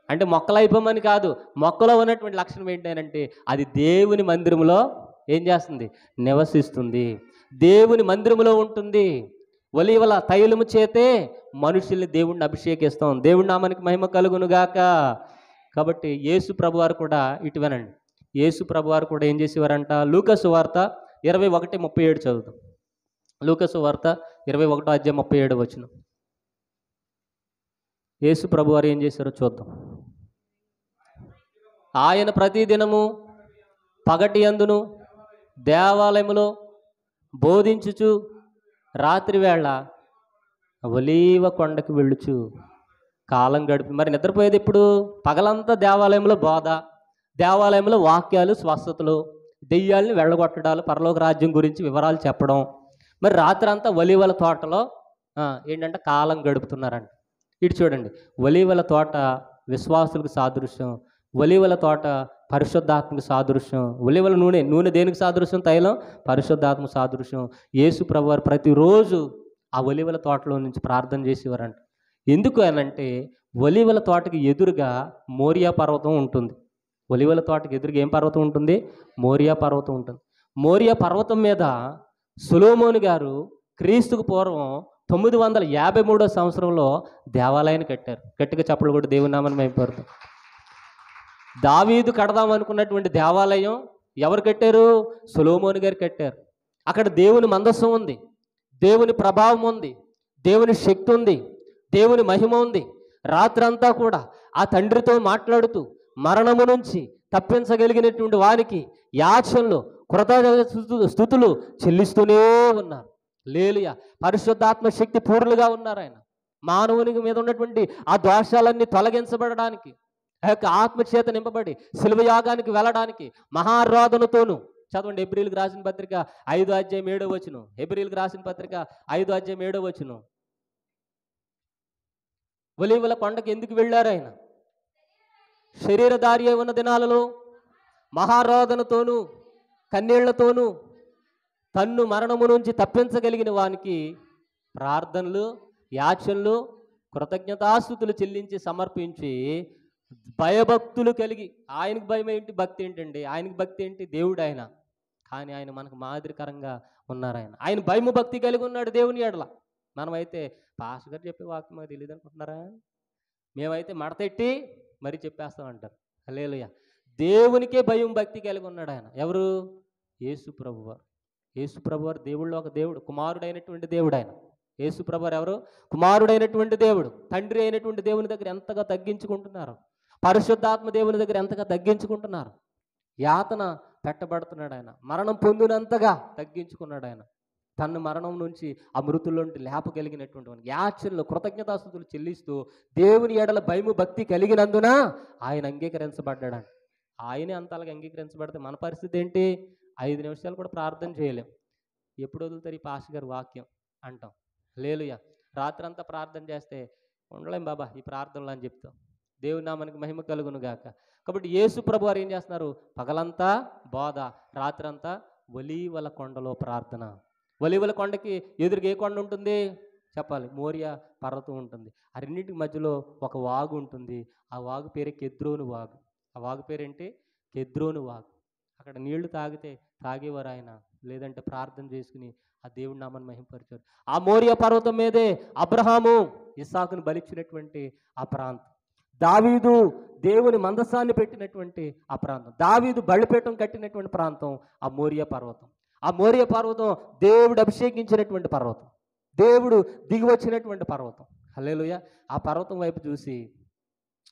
S1: అంటే మొక్కలు అయిపోమని కాదు, మొక్కలో ఉన్నటువంటి లక్షణం ఏంటంటే అది దేవుని మందిరంలో ఏం చేస్తుంది? నివసిస్తుంది. దేవుని మందిరంలో ఉంటుంది. ఒలీవల తైలము చేతే మనుషుల్ని దేవుణ్ణి అభిషేకిస్తాం. దేవుడి నామానికి మహిమ కలుగునుగాక. కాబట్టి యేసు ప్రభువారు కూడా ఇటువనండి. యేసు ప్రభువారు కూడా ఏం చేసేవారంట? లూకా సువార్త 21:37 చదువుతాం. లూకా సువార్త 21:37 యేసు ప్రభువారు ఏం చేశారో చూద్దాం. ఆయన ప్రతిదినము పగటి యందును దేవాలయములో బోధించుచు రాత్రి వేళ ఒలీవ కొండకు వెళ్ళుచు కాలం గడిపి. మరి నిద్రపోయేది ఎప్పుడు? పగలంతా దేవాలయంలో బోధ, దేవాలయంలో వాక్యాలు, స్వస్థతలు, దెయ్యాలని వెళ్ళగొట్టడాలు, పరలోక రాజ్యం గురించి వివరాలు చెప్పడం. మరి రాత్రి అంతా ఒలీవల తోటలో ఏంటంటే కాలం గడుపుతున్నారంట. ఇటు చూడండి, ఒలీవల తోట విశ్వాసులకు సాదృశ్యం, ఒలీవల తోట పరిశుద్ధాత్మక సాదృశ్యం. ఒలీవల నూనె దేనికి సాదృశ్యం? తైలం పరిశుద్ధాత్మ సాదృశ్యం. యేసు ప్రభువారు ప్రతిరోజు ఆ ఒలీవల తోటలో నుంచి ప్రార్థన చేసేవారంట. ఎందుకు అనంటే ఒలీవల తోటకి ఎదురుగా మోరియా పర్వతం ఉంటుంది. ఒలీవల తోటకి ఎదురుగా ఏం పర్వతం ఉంటుంది? మోరియా పర్వతం ఉంటుంది. మోరియా పర్వతం మీద సొలొమోను గారు క్రీస్తుకు పూర్వం 953 సంవత్సరంలో దేవాలయాన్ని కట్టారు. గట్టిగా చప్పట్లు కొట్టి దేవుని నామమున మహిమపరుద్దాం. దావీదు కడదాం అనుకున్నటువంటి దేవాలయం ఎవరు కట్టారు? సొలొమోను గారు కట్టారు. అక్కడ దేవుని మందస్సం ఉంది, దేవుని ప్రభావం ఉంది, దేవుని శక్తి ఉంది, దేవుని మహిమ ఉంది. రాత్రంతా కూడా ఆ తండ్రితో మాట్లాడుతూ మరణము నుంచి తప్పించగలిగినటువంటి వారికి యాచనలు, స్తుతులు చెల్లిస్తూనే ఉన్నారు. హల్లెలూయా. పరిశుద్ధాత్మ శక్తి పూర్ణులుగా ఉన్నారు ఆయన. మానవుని మీద ఉన్నటువంటి ఆ దోషాలన్నీ తొలగించబడడానికి, ఆ యొక్క ఆత్మచేత నింపబడి శిలువయాగానికి వెళ్ళడానికి మహారాధనతోనూ. చదవండి హెబ్రీయులకు రాసిన పత్రిక 5:7. హెబ్రీయులకు రాసిన పత్రిక 5:7. ఒలీవల కొండకి ఎందుకు వెళ్ళారు ఆయన? శరీరధారి అయి ఉన్న దినాలలో మహారోదనతోనూ కన్నీళ్లతోనూ తన్ను మరణము నుంచి తప్పించగలిగిన వానికి ప్రార్థనలు, యాచనలు, కృతజ్ఞతాస్తుతులు చెల్లించి సమర్పించి భయభక్తులు కలిగి, ఆయనకు భయం ఏంటి? భక్తి ఏంటండి? ఆయనకు భక్తి ఏంటి? దేవుడు ఆయన. కానీ ఆయన మనకు మాదిరికరంగా ఉన్నారు. ఆయన భయము భక్తి కలిగి ఉన్నాడు దేవుని ఎడల. మనమైతే పాస్టర్ గారు చెప్పే వాక్యం మాకు తెలియదు అనుకుంటున్నారా? మేమైతే మడతెట్టి మరి చెప్పేస్తామంటారు. హల్లెలూయా. దేవునికే భయం భక్తి కలిగి ఉన్నాడు ఆయన. ఎవరు? యేసు ప్రభువారు. యేసు ప్రభువారు దేవుళ్ళో ఒక దేవుడు, కుమారుడైనటువంటి దేవుడు ఆయన. యేసు ప్రభువారు ఎవరు? కుమారుడైనటువంటి దేవుడు. తండ్రి అయినటువంటి దేవుని దగ్గర ఎంతగా తగ్గించుకుంటున్నారు, పరిశుద్ధాత్మ దేవుని దగ్గర ఎంతగా తగ్గించుకుంటున్నారు. యాతన పెట్టబడుతున్నాడు ఆయన. మరణం పొందినంతగా తగ్గించుకున్నాడు ఆయన. తన మరణం నుంచి ఆ మృతుల్లోంటి లేపగలిగినటువంటి యాచనలు, కృతజ్ఞతాస్తుతులు చెల్లిస్తూ దేవుని ఎడల భయము భక్తి కలిగినందున ఆయన అంగీకరించబడ్డాడు. ఆయనే అంతలాగా అంగీకరించబడితే మన పరిస్థితి ఏంటి? 5 నిమిషాలు కూడా ప్రార్థన చేయలేం. ఎప్పుడు వదులుతారు ఈ పాస్టర్ గారు వాక్యం అంటాం. హల్లెలూయా. రాత్రి అంతా ప్రార్థన చేస్తే ఉండలేం బాబా ఈ ప్రార్థనలు అని చెప్తాం. దేవుని నామానికి మహిమ కలుగును గాక. కాబట్టి యేసు ప్రభు వారు ఏం చేస్తున్నారు? పగలంతా బోధ, రాత్రంతా ఒలీవల కొండలో ప్రార్థన. ఒలీవల కొండకి ఎదురుగా ఏ కొండ ఉంటుంది చెప్పాలి? మోరియా పర్వతం ఉంటుంది. ఆ రెండింటి మధ్యలో ఒక వాగు ఉంటుంది. ఆ వాగు పేరే కెద్రోను వాగు. ఆ వాగు పేరేంటి? కెద్రోను వాగు. అక్కడ నీళ్లు తాగేవారు ఆయన, లేదంటే ప్రార్థన చేసుకుని ఆ దేవుడి నామాన్ని మహిమపరిచారు. ఆ మోరియా పర్వతం మీదే అబ్రహాము ఇస్సాకును బలిచ్చినటువంటి ఆ ప్రాంతం. దావీదు దేవుని మందసాన్ని పెట్టినటువంటి ఆ ప్రాంతం. దావీదు బలిపీఠం కట్టినటువంటి ప్రాంతం ఆ మోరియా పర్వతం. ఆ మోరియా పర్వతం దేవుడు అభిషేకించినటువంటి పర్వతం, దేవుడు దిగి వచ్చినటువంటి పర్వతం. హల్లెలూయా. ఆ పర్వతం వైపు చూసి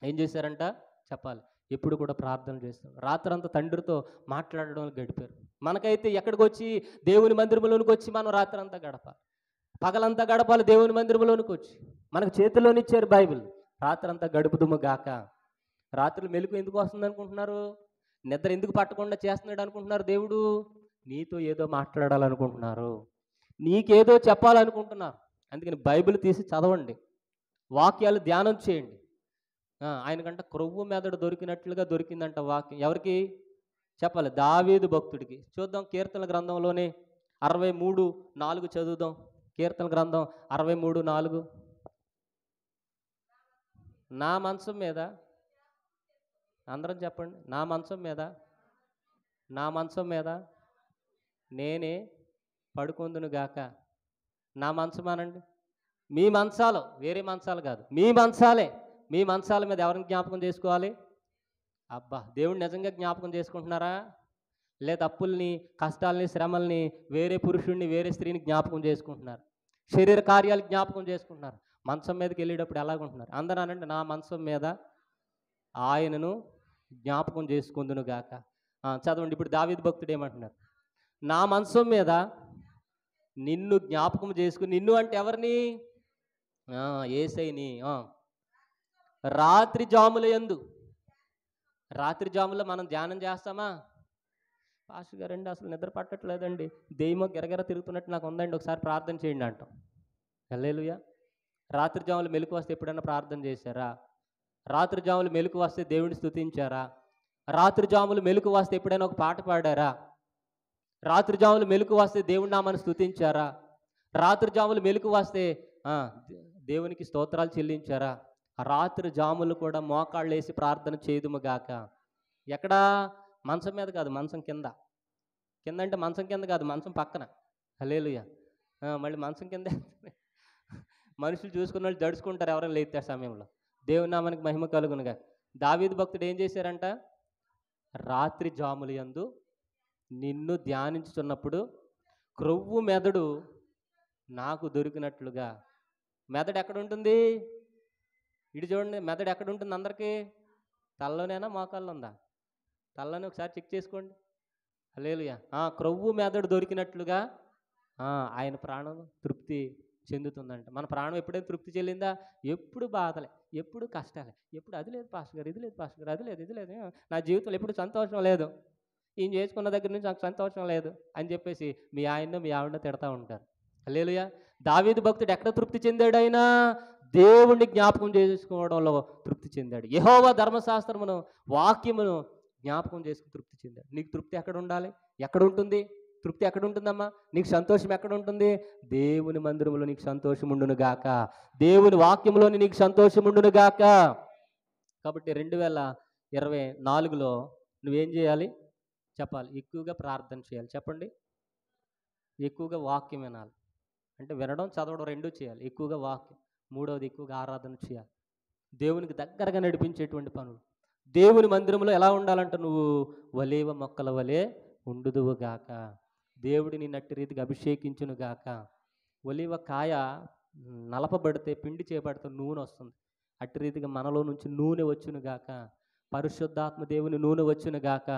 S1: ఏం చేశారంట చెప్పాలి? ఎప్పుడు కూడా ప్రార్థన చేస్తాం. రాత్రంతా తండ్రితో మాట్లాడడం గడిపారు. మనకైతే ఎక్కడికి వచ్చి దేవుని మందిరంలోనికి వచ్చి మనం రాత్రంతా గడపాలి, పగలంతా గడపాలి దేవుని మందిరంలోనికి వచ్చి. మనకు చేతిలోనిచ్చారు బైబిల్. రాత్రంతా గడుపుదుము గాక. రాత్రులు మెలుకు ఎందుకు వస్తుంది అనుకుంటున్నారు? నిద్ర ఎందుకు పట్టకుండా చేస్తున్నాడు అనుకుంటున్నారు? దేవుడు నీతో ఏదో మాట్లాడాలనుకుంటున్నారు, నీకేదో చెప్పాలనుకుంటున్నారు. అందుకని బైబిల్ తీసి చదవండి, వాక్యాలు ధ్యానం చేయండి. ఆయనకంట క్రొవ్వు మెదడు దొరికినట్లుగా దొరికిందంట వాక్యం. ఎవరికి చెప్పాలి? దావీదు భక్తుడికి. చూద్దాం కీర్తన గ్రంథంలోనే 63:4 చదువుదాం. కీర్తన గ్రంథం 63:4. నా మంచం మీద, అందరం చెప్పండి, నా మంచం మీద నేనే పడుకొందును గాక. నా మంచం అనండి. మీ మంచాలు, వేరే మంచాలు కాదు, మీ మంచాలే. మీ మంచాల మీద ఎవరిని జ్ఞాపకం చేసుకోవాలి? అబ్బా, దేవుడు నిజంగా జ్ఞాపకం చేసుకుంటున్నారా? లేదా అప్పుల్ని, కష్టాలని, శ్రమల్ని, వేరే పురుషుడిని, వేరే స్త్రీని జ్ఞాపకం చేసుకుంటున్నారు, శరీర కార్యాలు జ్ఞాపకం చేసుకుంటున్నారు. మంచం మీదకి వెళ్ళేటప్పుడు ఎలాగుంటున్నారు? అందరూ అనండి, నా మంచం మీద ఆయనను జ్ఞాపకం చేసుకుందును గాక. చదవండి ఇప్పుడు దావీదు భక్తుడు ఏమంటున్నారు? నా మంచం మీద నిన్ను జ్ఞాపకం చేసుకుని. నిన్ను అంటే ఎవరిని? యేసయ్యని. రాత్రి జాముల యందు. రాత్రి జాములో మనం ధ్యానం చేస్తామా? పాస్టర్ గారండి అసలు నిద్ర పట్టట్లేదండి, దెయ్యమో గిరగిర తిరుగుతున్నట్టు నాకు ఉందండి, ఒకసారి ప్రార్థన చేయండి అంటాం. హల్లెలూయా. రాత్రి జాములు మెలకు వస్తే ఎప్పుడైనా ప్రార్థన చేశారా? రాత్రి జాములు మెలకు వస్తే దేవుని స్తుతించారా? రాత్రి జాములు మెలకు వస్తే ఎప్పుడైనా ఒక పాట పాడారా? రాత్రి జాములు మెలకు వస్తే దేవుని నామాన్ని స్తుతించారా? రాత్రి జాములు మెలకు వస్తే ఆ, దేవునికి స్తోత్రాలు చెల్లించారా? ఆ రాత్రి జాములు కూడా మోకాళ్ళు వేసి ప్రార్థన చేయదుము గాక. ఎక్కడా? మంచం మీద కాదు, మంచం కింద. కింద అంటే మంచం కింద కాదు, మంచం పక్కన. హల్లెలూయా. మళ్ళీ మంచం కింద మనుషులు చూసుకున్న వాళ్ళు జడుచుకుంటారు ఎవరైనా లేతే సమయంలో. దేవుని నామానికి మహిమ కలుగునుగా. దావీదు భక్తుడు ఏం చేశారంట? రాత్రి జాములు యందు నిన్ను ధ్యానించుచున్నప్పుడు క్రొవ్వు మెదడు నాకు దొరికినట్లుగా. మెదడు ఎక్కడ ఉంటుంది? ఇటు చూడండి, మెదడు ఎక్కడ ఉంటుంది అందరికీ? తలలోనేనా మోకాల్లో ఉందా? తలలోనే ఒకసారి చెక్ చేసుకోండి. హల్లెలూయా. క్రొవ్వు మెదడు దొరికినట్లుగా ఆయన ప్రాణం తృప్తి చెందుతుందంట. మన ప్రాణం ఎప్పుడైనా తృప్తి చెల్లిందా? ఎప్పుడు బాధలే, ఎప్పుడు కష్టాలే, ఎప్పుడు అది లేదు పాస్టర్ గారు, ఇది లేదు పాస్టర్ గారు, అది లేదు, ఇది లేదు, నా జీవితంలో ఎప్పుడు సంతోషం లేదు, ఈయన చేసుకున్న దగ్గర నుంచి నాకు సంతోషం లేదు అని చెప్పేసి మీ ఆయన్నో మీ ఆవిడనో తిడతా ఉంటారు. హల్లెలూయా. దావీదు భక్తుడు ఎక్కడ తృప్తి చెందాడు? ఆయన దేవుణ్ణి జ్ఞాపకం చేసుకోవడంలో తృప్తి చెందాడు. యెహోవా ధర్మశాస్త్రమును వాక్యమును జ్ఞాపకం చేసుకుని తృప్తి చెందాడు. నీకు తృప్తి ఎక్కడ ఉండాలి? ఎక్కడ ఉంటుంది తృప్తి? ఎక్కడ ఉంటుందమ్మా? నీకు సంతోషం ఎక్కడ ఉంటుంది? దేవుని మందిరంలో నీకు సంతోషం ఉండును గాక, దేవుని వాక్యంలోని నీకు సంతోషం ఉండును గాక. కాబట్టి 2024లో నువ్వేం చేయాలి చెప్పాలి? ఎక్కువగా ప్రార్థన చేయాలి. చెప్పండి. ఎక్కువగా వాక్యం వినాలి. అంటే వినడం చదవడం రెండూ చేయాలి. ఎక్కువగా వాక్యం. మూడవది ఎక్కువగా ఆరాధన చేయాలి. దేవునికి దగ్గరగా నడిపించేటువంటి పనులు. దేవుని మందిరంలో ఎలా ఉండాలంట? నువ్వు ఒలీవ మొక్కల వలె ఉండుదువు గాక. దేవుడిని నట్టి రీతిగా అభిషేకించును గాక. ఒలీవ కాయ నలపబడితే, పిండి చేపడితే నూనె వస్తుంది. అట్టి రీతిగా మనలో నుంచి నూనె వచ్చును గాక. పరిశుద్ధాత్మ దేవుని నూనె వచ్చును గాక.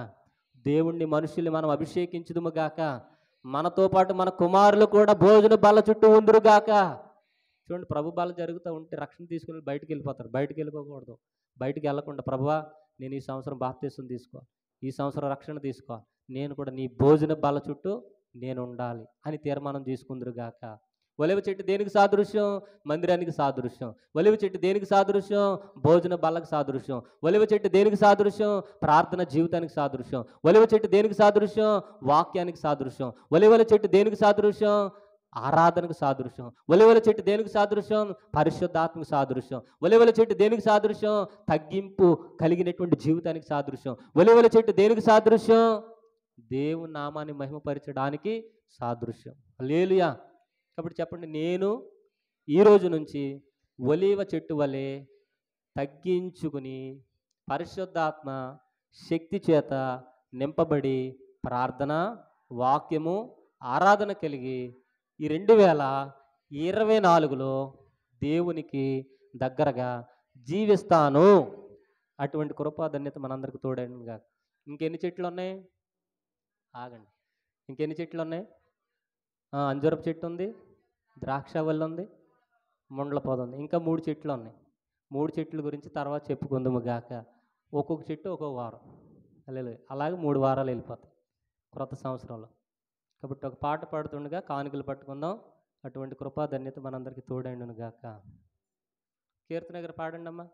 S1: దేవుణ్ణి మనుషుల్ని మనం అభిషేకించుదుము గాక. మనతో పాటు మన కుమారులు కూడా భోజన బల్ల చుట్టూ ఉందురు గాక. చూడండి, ప్రభు బల్ల జరుగుతూ ఉంటే రక్షణ తీసుకుని బయటికి వెళ్ళిపోతారు. బయటికి వెళ్ళిపోకూడదు. బయటికి వెళ్ళకుండా, ప్రభువా నేను ఈ సంవత్సరం బాప్తీసం తీసుకోవాలి, ఈ సంవత్సరం రక్షణ తీసుకోవాలి, నేను కూడా నీ భోజన బల్ల చుట్టూ నేను ఉండాలి అని తీర్మానం తీసుకుందరు గాక. ఒలివ చెట్టు దేనికి సాదృశ్యం? మందిరానికి సాదృశ్యం. ఒలివ చెట్టు దేనికి సాదృశ్యం? భోజన బల్లకు సాదృశ్యం. ఒలివ చెట్టు దేనికి సాదృశ్యం? ప్రార్థన జీవితానికి సాదృశ్యం. ఒలివ చెట్టు దేనికి సాదృశ్యం? వాక్యానికి సాదృశ్యం. ఒలివల చెట్టు దేనికి సాదృశ్యం? ఆరాధనకు సాదృశ్యం. ఒలివల చెట్టు దేనికి సాదృశ్యం? పరిశుద్ధాత్మకు సాదృశ్యం. ఒలివల చెట్టు దేనికి సాదృశ్యం? తగ్గింపు కలిగినటువంటి జీవితానికి సాదృశ్యం. ఒలివల చెట్టు దేనికి సాదృశ్యం? దేవుని నామాన్ని మహిమపరచడానికి సాదృశ్యం. హల్లెలూయా. కాబట్టి చెప్పండి, నేను ఈరోజు నుంచి ఒలీవ చెట్టు వలె తగ్గించుకుని పరిశుద్ధాత్మ శక్తి చేత నింపబడి ప్రార్థన, వాక్యము, ఆరాధన కలిగి ఈ 2024లో దేవునికి దగ్గరగా జీవిస్తాను. అటువంటి కృపాధన్యత మనందరికి తోడైనగా. ఇంకెన్ని చెట్లు ఉన్నాయి? ఆగండి. ఇంకెన్ని చెట్లు ఉన్నాయి? అంజూరపు చెట్టు ఉంది, ద్రాక్షవల్లి ఉంది, ముండ్ల పొద ఉంది. ఇంకా 3 చెట్లు ఉన్నాయి. 3 చెట్ల గురించి తర్వాత చెప్పుకుందాము గాక. ఒక్కొక్క చెట్టు ఒక్కొక్క వారం. అలాగే 3 వారాలు వెళ్ళిపోతాయి క్రొత్త సంవత్సరంలో. కాబట్టి ఒక పాట పాడుతుండగా కానుకలు పట్టుకుందాం. అటువంటి కృపాధన్యత మనందరికీ తోడైండును గాక. కీర్తన గారు పాడండి అమ్మా.